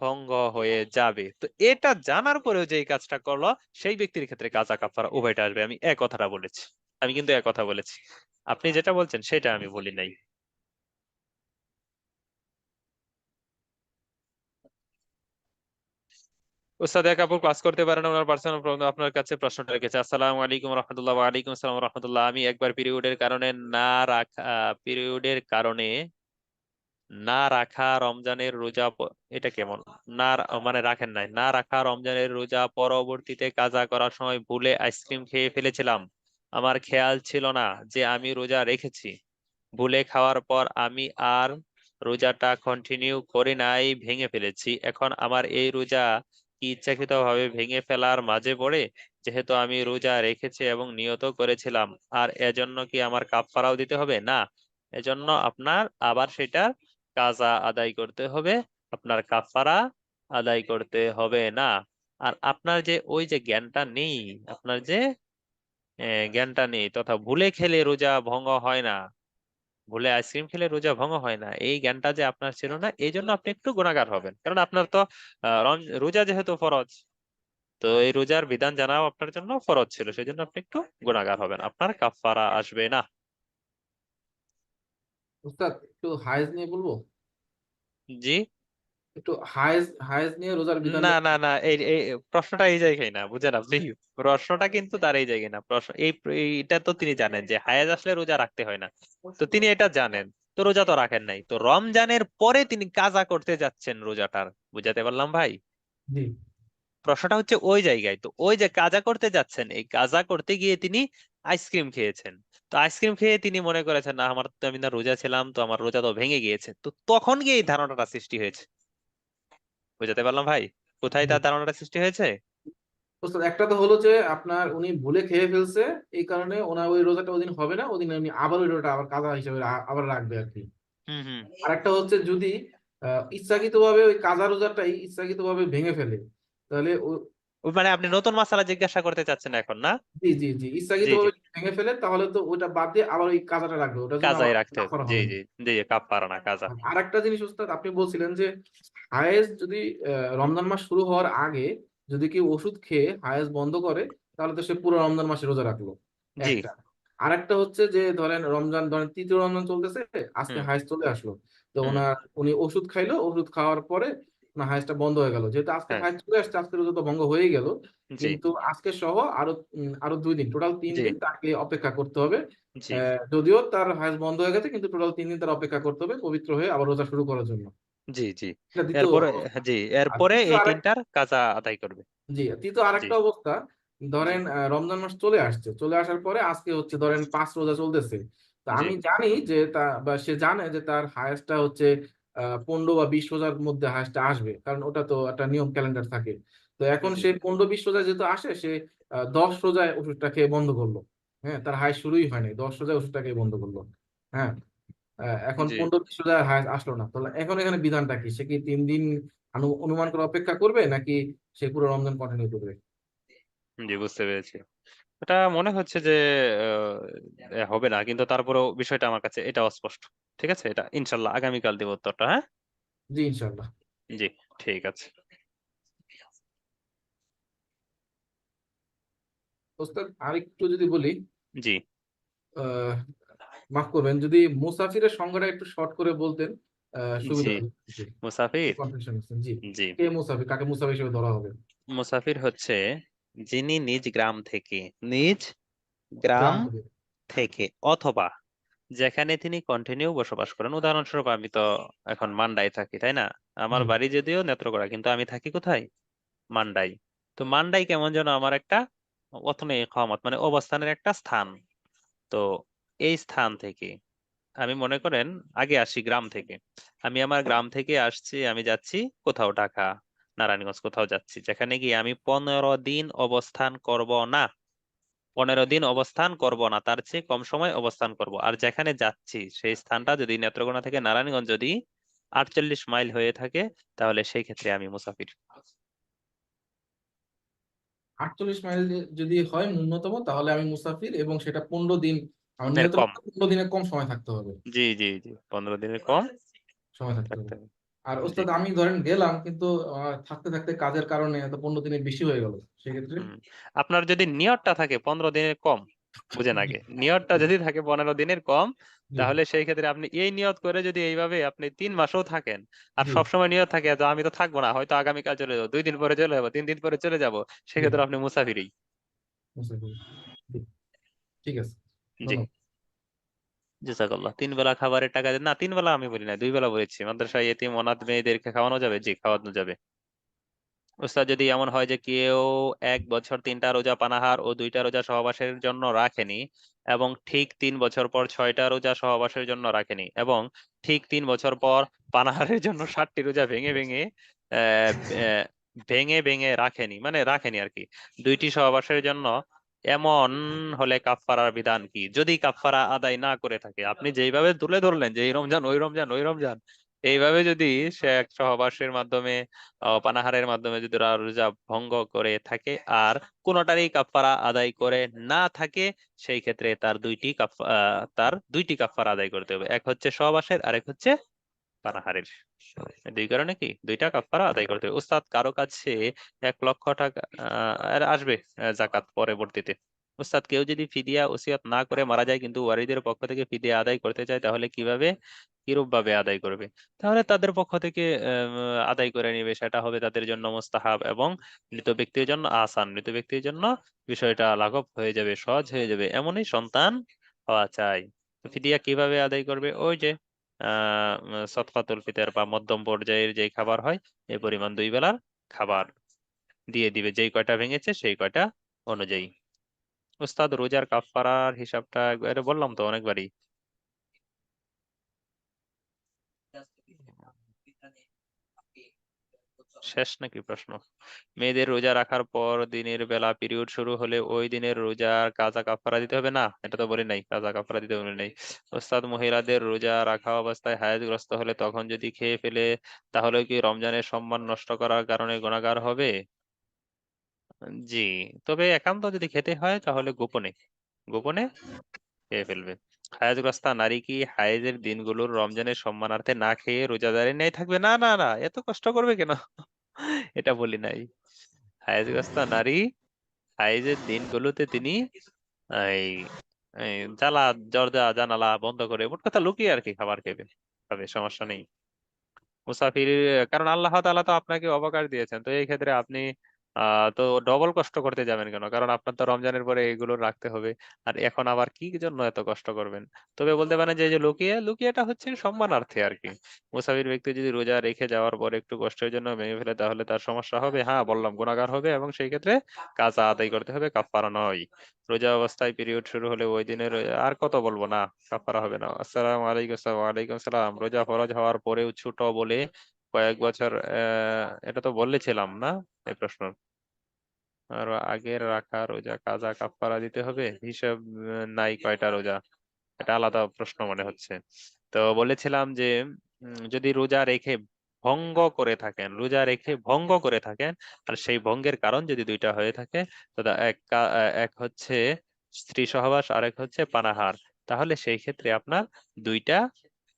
ভঙ্গ হয়ে যাবে, তো এটা জানার পরেও যে এই কাজটা করলো, সেই ব্যক্তির ক্ষেত্রে কাজা কাফারা উভয়টা আসবে। আমি এক কথাটা বলেছি, আমি কিন্তু এক কথা বলেছি। আপনি যেটা বলছেন সেটা আমি বলি নাই। উস্তাদ এক আপু ক্লাস করতে পারেন, ওনার পার্সোনাল প্রবলেম, আপনার কাছে প্রশ্নটা রেখেছে। আসসালামু আলাইকুম রহমতুল্লাহ। ওয়ালাইকুম আসসালাম রহমতুল্লাহ। আমি একবার পিরিয়ডের কারণে না রাখা রমজানের রোজা এটা কেমন? মানে রাখেন নাই, না রাখা রমজানের রোজা পরবর্তীতে কাজা করার সময় ভুলে আইসক্রিম খেয়ে ফেলেছিলাম। আমার খেয়াল ছিল না যে আমি রোজা রেখেছি। ভুলে খাওয়ার পর আমি আর রোজাটা কন্টিনিউ করি নাই, ভেঙে ফেলেছি। এখন আমার এই রোজা কি ইচ্ছাকৃতভাবে ভেঙে ফেলার মাঝে পড়ে, যেহেতু আমি রোজা রেখেছি এবং নিয়ত করেছিলাম? আর এজন্য কি আমার কাফফারাও দিতে হবে? না, এজন্য আপনার আবার সেটা কাজা আদায় করতে হবে, আপনার কাফফারা আদায় করতে হবে না। আর আপনার যে ওই যে জ্ঞানটা নেই, আপনার যে জ্ঞানটা নেই, তথা ভুলে খেলে রোজা ভঙ্গ হয় না, ভুলে আইসক্রিম খেলে রোজা ভঙ্গ হয় না, এই জ্ঞানটা যে আপনার ছিল না, এই জন্য আপনি একটু গুনাহগার হবেন। কারণ আপনার তো রোজা যেহেতু ফরজ, তো এই রোজার বিধান জানাও আপনার জন্য ফরজ ছিল, সেই জন্য আপনি একটু গুনাহগার হবেন, আপনার কাফফারা আসবে না। উস্তাদ, একটু হায়েজ নিয়ে বলবো। জি। একটু হায়েজ হায়েজ নিয়ে রোজার না বিধানটা। না না, এই এই প্রশ্নটা এই জায়গায় না, বুঝেন আপনি? প্রশ্নটা কিন্তু তার এই জায়গায় না। এইটা তো তিনি জানেন যে হায়েজ আসলে রোজা রাখতে হয় না, তো তিনি এটা জানেন, তো রোজা তো রাখেন নাই, তো রমজানের পরে তিনি কাজা করতে যাচ্ছেন রোজাটার। বুঝাতে পারলাম ভাই? জি। প্রশ্নটা হচ্ছে ওই জায়গায়। তো ওই যে কাজা করতে যাচ্ছেন, এই কাজা করতে গিয়ে তিনি আইসক্রিম খেয়েছেন। তো আইসক্রিম খেয়ে তিনি মনে করেছেন না, আমার তো আমি না রোজা ছিলাম, তো আমার রোজা তো ভেঙে গিয়েছে, তো তখন গিয়ে এই ধারণাটা সৃষ্টি হয়েছে। বুঝাতে পারলাম ভাই কোথায় জি। তার ধারণাটা সৃষ্টি হয়েছে? ওস্তাদ, একটা তো হলো যে আপনার উনি ভুলে খেয়ে ফেলছে, এই কারণে ওনার ওই রোজাটা ওদিন হবে না, ওদিন উনি আবার ওই রোজাটা আবার কাজা হিসেবে আবার রাখবে আর কি। হুম হুম। আর একটা হচ্ছে যদি ইচ্ছাকৃতভাবে ওই কাজা রোজাটাই ইচ্ছাকৃতভাবে ভেঙে ফেলে, তাহলে মানে আপনি নতুন মাসালা জিজ্ঞাসা করতে চাচ্ছেন এখন, না? জি জি জি, ইচ্ছাকৃত জি জি, ভাবে ভেঙে ফেলে তাহলে তো ওটা বাদ দিয়ে আবার ওই কাজাটা রাখবে, ওটার জন্য কাজাই আবার রাখতে হবে। কাফারা জি হবে না। জি জি, কাফারা না, কাজা। আর একটা জিনিস ওস্তাদ, আপনি বলছিলেন যে হায়েস যদি রমজান মাস শুরু হওয়ার আগে যদি কেউ ওষুধ খেয়ে হায়েস বন্ধ করে, তাহলে তো সে পুরো রমজান মাসে রোজা রাখলো, জি। একটা। আরেকটা হচ্ছে যে ধরেন রমজান, ধরেন তৃতীয় রমজান চলতেছে, আজকে হুম হায়েস চলে আসলো, তো হুম। উনি ওষুধ খাইলো, ওষুধ খাওয়ার পরে না হায়েসটা বন্ধ হয়ে গেল, যেহেতু আজকে হ্যাঁ। হায়েস চলে আসছে, আজকে রোজা তো ভঙ্গ হয়ে গেল, জি কিন্তু আজকে সহ আরো 2 দিন, টোটাল তিন জি দিন তাকে অপেক্ষা করতে হবে। জি যদিও তার হায়েস বন্ধ হয়ে গেছে, কিন্তু টোটাল 3 দিন তার অপেক্ষা করতে হবে পবিত্র হয়ে আবার রোজা শুরু করার জন্য। জি জি। এটা দ্বিতীয় এরপরে, অবস্থা। জি, আর এরপরে তৃতীয় এই আরেক তিনটার কাজা আদায় করবে। জি, তৃতীয় জি আরেকটা অবস্থা, জি ধরেন রমজান মাস চলে আসছে, চলে আসার পরে আজকে হচ্ছে ধরেন 5 রোজা চলতেছে, তো জি আমি জানি যে বা সে জানে যে তার হায়েস্টটা হচ্ছে 15 বা 20 রোজার মধ্যে হায়েস্টটা আসবে, কারণ ওটা তো একটা নিয়ম ক্যালেন্ডার থাকে। তো এখন জি সে 15-20 রোজা যেহেতু আসে, সে 10 রোজায় ওষুধটা খেয়ে বন্ধ করলো। হ্যাঁ, তার হায়েস্ট শুরুই হয়নি, 10 রোজায় ওষুধটা খেয়ে বন্ধ করলো। হ্যাঁ, এখন জি 15-20 রোজায় হায়েস্ট আসলো না, তাহলে এখন এখানে বিধানটা কি? সে কি 3 দিন অনুমান করে অপেক্ষা করবে, নাকি সে পুরো রমজান কন্টিনিউ করবে? জি, বুঝতে পেরেছি। এটা মনে হচ্ছে যে হবে না, কিন্তু তারপরেও বিষয়টা আমার কাছে এটা অস্পষ্ট। ঠিক আছে, এটা ইনশাল্লাহ আগামীকাল দিব উত্তরটা, হ্যাঁ। জি, ইনশাল্লাহ। জি, ঠিক আছে। ওস্তাদ আরেকটু যদি বলি, জি। আহ মাফ করবেন, যদি মুসাফিরের সংজ্ঞাটা একটু শর্ট করে বলতেন সুবিধা জি, হতো। জি, মুসাফির। কনফিউশন আছে। জি, জি, কে মুসাফির, কাকে মুসাফির হিসেবে ধরা হবে? মুসাফির হচ্ছে যিনি নিজ গ্রাম থেকে, নিজ গ্রাম গ্রাম থেকে। থেকে অথবা যেখানে তিনি কন্টিনিউ বসবাস করেন। উদাহরণস্বরূপ আমি তো এখন মান্ডায় থাকি, তাই না? আমার জি বাড়ি যদিও নেত্রকোনা, কিন্তু আমি থাকি কোথায়? মান্ডাই। তো মান্ডাই কেমন যেন আমার একটা অথনে ইকামত, মানে অবস্থানের একটা স্থান। তো এই স্থান থেকে আমি মনে করেন আগে আসি গ্রাম থেকে। আমি আমার গ্রাম থেকে আসছি, আমি যাচ্ছি কোথাও ঢাকা, নারায়ণগঞ্জ কোথাও যাচ্ছি, যেখানে গিয়ে আমি 15 দিন অবস্থান করব না। 15 দিন অবস্থান করব না, তার চেয়ে কম সময় অবস্থান করব। আর যেখানে যাচ্ছি সেই স্থানটা যদি নেত্রকোনা থেকে নারায়ণগঞ্জ যদি 48 মাইল হয়ে থাকে, তাহলে সেই ক্ষেত্রে আমি মুসাফির। 48 মাইল যদি হয় ন্যূনতম, তাহলে আমি মুসাফির, এবং সেটা 15 দিন, আমার এর নিয়ত কম। 15 দিনের কম সময় থাকতে হবে। জি জি জি, 15 দিনের কম সময় থাকতে হবে। থাকতে হবে। আর জি। ওস্তাদ আমি ধরেন গেলাম, কিন্তু থাকতে থাকতে কাজের কারণে হয়তো 15 দিনের বেশি হয়ে গেল, সেক্ষেত্রে? হুম। আপনার যদি নিয়তটা থাকে 15 দিনের কম, বুঝেন জি আগে, নিয়তটা যদি থাকে 15 দিনের কম, জি তাহলে সেই ক্ষেত্রে আপনি এই নিয়ত করে যদি এইভাবে আপনি 3 মাসও থাকেন, আর জি সবসময় নিয়ত থাকে যে আমি তো থাকবো না, হয়তো আগামীকাল চলে যাবো, 2 দিন পরে চলে যাবো, 3 দিন পরে চলে যাবো, জি, সেক্ষেত্রে আপনি মুসাফিরই। মুসাফির। জি, ঠিক আছে, জি। ধন্যবাদ। জাযাকাল্লাহ। 3 বেলা খাবারের টাকা না, 3 বেলা আমি বলি না, 2 বেলা বলেছি। মাদ্রাসায় এতিম অনাথ মেয়েদেরকে খাওয়ানো যাবে? জি, খাওয়ানো যাবে। উস্তাদ, যদি এমন হয় যে কেউ 1 বছর 3টা রোজা পানাহার ও 2টা রোজা সহবাসের জন্য রাখেনি, এবং ঠিক 3 বছর পর 6টা রোজা সহবাসের জন্য রাখেনি, এবং ঠিক 3 বছর পর পানাহারের জন্য 60টি রোজা ভেঙে ভেঙে আহ, আহ, ভেঙে ভেঙে রাখেনি, মানে রাখেনি আর কি, 2টি সহবাসের জন্য, এমন হলে কাফফারার বিধান কি? যদি কাফফারা আদায় না করে থাকে, আপনি যেইভাবে তুলে ধরলেন যে এই রমজান ওই রমজান ওই রমজান, এইভাবে যদি সে এক সহবাসের মাধ্যমে পানাহারের মাধ্যমে যদি রোজা ভঙ্গ করে থাকে আর কোনোটারই কাফারা আদায় করে না থাকে, সেই ক্ষেত্রে তার দুইটি কাফারা আদায় করতে হবে। এক হচ্ছে সহবাসের, আর এক হচ্ছে পানাহারের। এই দুই কারণে কি দুইটা কাফারা আদায় করতে হবে। উস্তাদ, কারো কাছে 1 লক্ষ টাকা আর আসবে জাকাত পরবর্তীতে। উস্তাদ, কেউ যদি ফিদিয়া ওসিয়ত না করে মারা যায়, কিন্তু ওয়ারিদের পক্ষ থেকে ফিদিয়া আদায় করতে চায়, তাহলে কিভাবে, কিরূপ ভাবে আদায় করবে? তাহলে তাদের পক্ষ থেকে আদায় করে নিবে, সেটা হবে তাদের জন্য মুস্তাহাব, এবং মৃত ব্যক্তির জন্য আসান, মৃত ব্যক্তির জন্য বিষয়টা লাঘব হয়ে যাবে, সহজ হয়ে যাবে। এমনই সন্তান হওয়া চাই। তো ফিদিয়া কিভাবে আদায় করবে? ওই যে সদকাতুল ফিতর বা মধ্যম পর্যায়ের যেই খাবার হয়, এই পরিমাণ 2 বেলার খাবার দিয়ে দিবে, যেই কয়টা ভেঙেছে সেই কয়টা অনুযায়ী। উস্তাদ, রোজার কাফারার হিসাবটা একবারে বললাম তো অনেকবারই। শেষ নাকি প্রশ্ন? মেয়েদের রোজা রাখার পর দিনের বেলা পিরিয়ড শুরু হলে ওই দিনের রোজার কাজা কাফারা দিতে হবে না? এটা তো বলি নাই, কাজা কাফারা দিতে বলি নাই। ওস্তাদ, মহিলাদের রোজা রাখা অবস্থায় হায়েজগ্রস্ত হলে তখন যদি খেয়ে ফেলে, তাহলে কি রমজানের সম্মান নষ্ট করার কারণে গুনাহগার হবে? জি, তবে একান্ত যদি খেতে হয় তাহলে গোপনে গোপনে খেয়ে ফেলবে। হায়াজগ্রস্তা নারী কি হায়েজের দিনগুলোর রমজানের সম্মানার্থে না খেয়ে রোজাদারের ন্যায় থাকবে? না না না, এত কষ্ট করবে কেন? এটা বলি নাই। হায়াজগ্রস্তা নারী হায়েজের দিনগুলোতে তিনি এই এই দরজা জানালা বন্ধ করে মোট কথা লুকিয়ে আর কি খাবার খেবে, খাবে, সমস্যা নেই। মুসাফির, কারণ আল্লাহ তাআলা তো আপনাকে অবকাশ দিয়েছেন, তো এই ক্ষেত্রে আপনি তো ডবল কষ্ট করতে যাবেন কেন? কারণ আপনার তো রমজানের পরে এগুলো রাখতে হবে, আর এখন আবার কি জন্য এত কষ্ট করবেন? তবে বলতে পারেন যে এই যে লুকিয়েটা হচ্ছে সম্মানার্থে আর কি। মুসাফির ব্যক্তি যদি রোজা রেখে যাওয়ার পর একটু কষ্টের জন্য ভেঙে ফেলে তাহলে তার সমস্যা হবে, হ্যাঁ বললাম গুনাহগার হবে, এবং সেই ক্ষেত্রে কাজা আদায় করতে হবে, কাফারা নয়। রোজা অবস্থায় পিরিয়ড শুরু হলে ওই দিনের আর কত বলবো, না কাফারা হবে না। আসসালামু আলাইকুম। ওয়ালাইকুম সালাম। রোজা ফরজ হওয়ার পরেও ছোট বলে কয়েক বছর, এটা তো বলেছিলাম না এই প্রশ্ন। আর আগের রাখা রোজা কাজা কাফারা দিতে হবে, হিসাব নাই কয়টা রোজা, এটা আলাদা প্রশ্ন মনে হচ্ছে। তো বলেছিলাম যে যদি রোজা রেখে ভঙ্গ করে থাকেন, আর সেই ভঙ্গের কারণ যদি দুইটা হয়ে থাকে, তো এক হচ্ছে স্ত্রী সহবাস, আরেক হচ্ছে পানাহার, তাহলে সেই ক্ষেত্রে আপনার দুইটা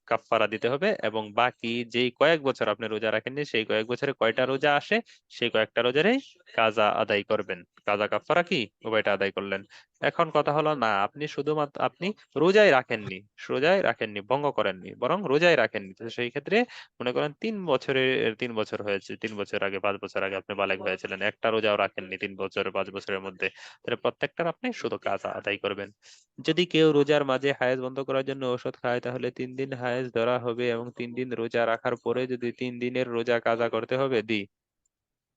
কাফফারা দিতে হবে, এবং বাকি যেই কয়েক বছর আপনি রোজা রাখেননি সেই কয়েক বছরে কয়টা রোজা আসে সেই কয়েকটা রোজারই কাজা আদায় করবেন। কাজা কাফফারা কি উভয়টা আদায় করলেন। এখন কথা হলো, না আপনি শুধুমাত্র আপনি রোজাই রাখেননি, ভঙ্গ করেননি, বরং রোজাই রাখেননি, তো সেই ক্ষেত্রে মনে করেন 3 বছর হয়েছে, 3 বছর আগে 5 বছর আগে আপনি বালেগ হয়েছিলেন, একটা রোজাও রাখেননি 3 বছর 5 বছরের মধ্যে, তাহলে প্রত্যেকটার আপনি শুধু কাজা আদায় করবেন। যদি কেউ রোজার মাঝে হায়েজ বন্ধ করার জন্য ওষুধ খায় তাহলে 3 দিন হায়েজ ধরা হবে, এবং 3 দিন রোজা রাখার পরে যদি 3 দিনের রোজা কাজা করতে হবে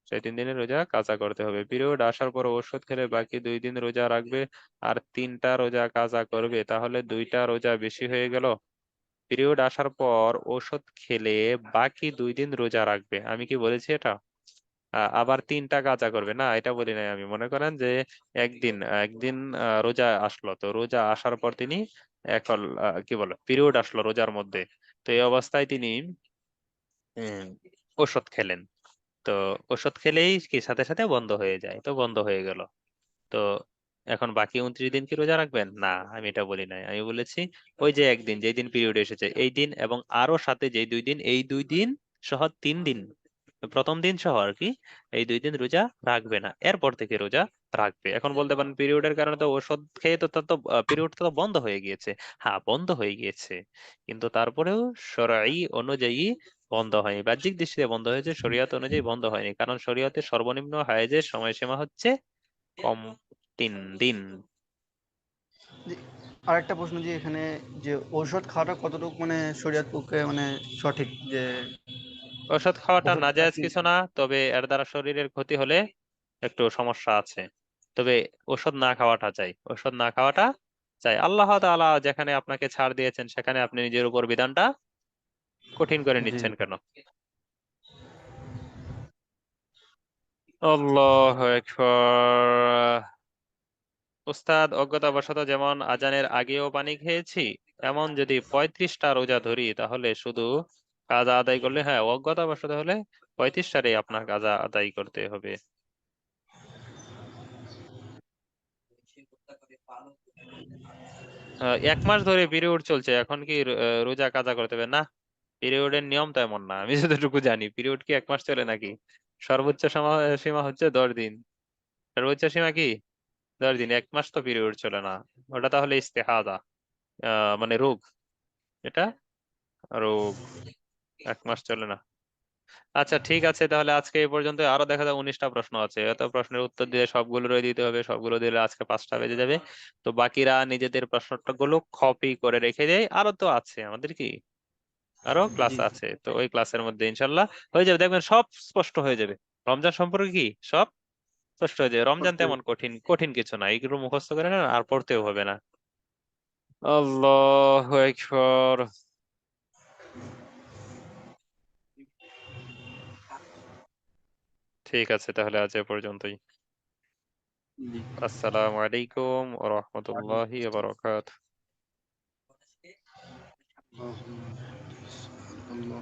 সেই 3 দিনের রোজা কাজা করতে হবে। পিরিয়ড আসার পর ওষুধ খেলে বাকি 2 দিন রোজা রাখবে, আর 3টা রোজা কাজা করবে, তাহলে 2টা রোজা বেশি হয়ে গেল। পিরিয়ড আসার পর ওষুধ খেলে বাকি 2 দিন রোজা রাখবে, আমি কি বলেছি এটা? আবার 3টা কাজা করবে না, এটা বলি নাই আমি। মনে করেন যে একদিন একদিন রোজা আসলো, তো রোজা আসার পর তিনি এখন কি বলে পিরিয়ড আসলো রোজার মধ্যে, তো এই অবস্থায় তিনি উম, ওষুধ খেলেন, তো ওষুধ খেলেই কি সাথে সাথে বন্ধ হয়ে যায়, তো বন্ধ হয়ে গেল। তো এখন বাকি 29 দিন কি রোজা রাখবেন? না, আমি এটা বলি নাই। আমি বলেছি ওই যে একদিন যেই দিন পিরিয়ড এসেছে এই দিন, এবং আরো সাথে যেই 2 দিন, এই 2 দিন সহ 3 দিন, প্রথম দিন সহ আর কি, এই 2 দিন রোজা রাখবে না, এরপর থেকে রোজা রাখবে। এখন বলতে পারেন পিরিয়ডের কারণে তো ওষুধ খেয়ে তো তার তো পিরিয়ডটা তো বন্ধ হয়ে গিয়েছে। হ্যাঁ বন্ধ হয়ে গিয়েছে, কিন্তু তারপরেও শরঈ অনুযায়ী বন্ধ হয়নি, বাহ্যিক দৃষ্টিতে বন্ধ হয়েছে, শরীয়ত অনুযায়ী বন্ধ হয়নি, কারণ শরীয়তের সর্বনিম্ন হায়েজের সময়সীমা হচ্ছে কম 3 দিন। যে আরেকটা প্রশ্ন, যে এখানে যে ঔষধ খাওয়াটা কতটুকু মানে শরীয়ত পক্ষে মানে সঠিক, যে ওষুধ খাওয়াটা ওষুধ নাজায়েজ আপনি কিছু না, তবে এর দ্বারা শরীরের ক্ষতি হলে একটু সমস্যা আছে। তবে ওষুধ না খাওয়াটা চাই। আল্লাহ তাআলা যেখানে আপনাকে ছাড় দিয়েছেন সেখানে আপনি নিজের উপর বিধানটা কঠিন করে জি নিচ্ছেন কেন? আল্লাহু আকবার। উস্তাদ, অজ্ঞতাবশত যেমন আজানের আগেও পানি খেয়েছি, এমন যদি 35টা রোজা ধরি তাহলে শুধু কাজা আদায় করলে, হ্যাঁ অজ্ঞতাবশত হলে 35টারই আপনার কাজা আদায় করতে হবে। 1 মাস ধরে পিরিয়ড চলছে, এখন কি রোজা কাজা করতে হবে? না, পিরিয়ডের নিয়ম তো এমন না, আমি যতটুকু জানি পিরিয়ড কি 1 মাস চলে নাকি? সর্বোচ্চ সীমা হচ্ছে 10 দিন। সর্বোচ্চ সীমা কি 10 দিন, 1 মাস তো পিরিয়ড চলে না। ওটা তাহলে ইস্তেহাদা, মানে রোগ, এটা রোগ, 1 মাস চলে না। আচ্ছা ঠিক আছে, তাহলে আজকে এই পর্যন্ত। আরো দেখা যায় 19টা প্রশ্ন আছে, এত প্রশ্নের উত্তর দিয়ে সবগুলোরই দিতে হবে, সবগুলো দিলে আজকে 5টা বেজে যাবে। তো বাকিরা নিজেদের প্রশ্নগুলো কপি করে রেখে দেয়, আরো তো আছে আমাদের কি, আরো ক্লাস জি আছে, তো ওই ক্লাসের মধ্যে ইনশাল্লাহ হয়ে যাবে, দেখবেন সব স্পষ্ট হয়ে যাবে। রমজান সম্পর্কে কি সব স্পষ্ট হয়ে যাবে। রমজান স্পষ্ট। তেমন কঠিন কঠিন কিছু না, এগুলো মুখস্থ করে না আর পড়তেও হবে না। আল্লাহু আকবার। ঠিক আছে, তাহলে আজ এ পর্যন্তই। জি। আসসালামু আলাইকুম ওয়া ওয়ালাইকুম রাহমাতুল্লাহি ওয়া আসসালাম। বারাকাতুহু। আল্লাহ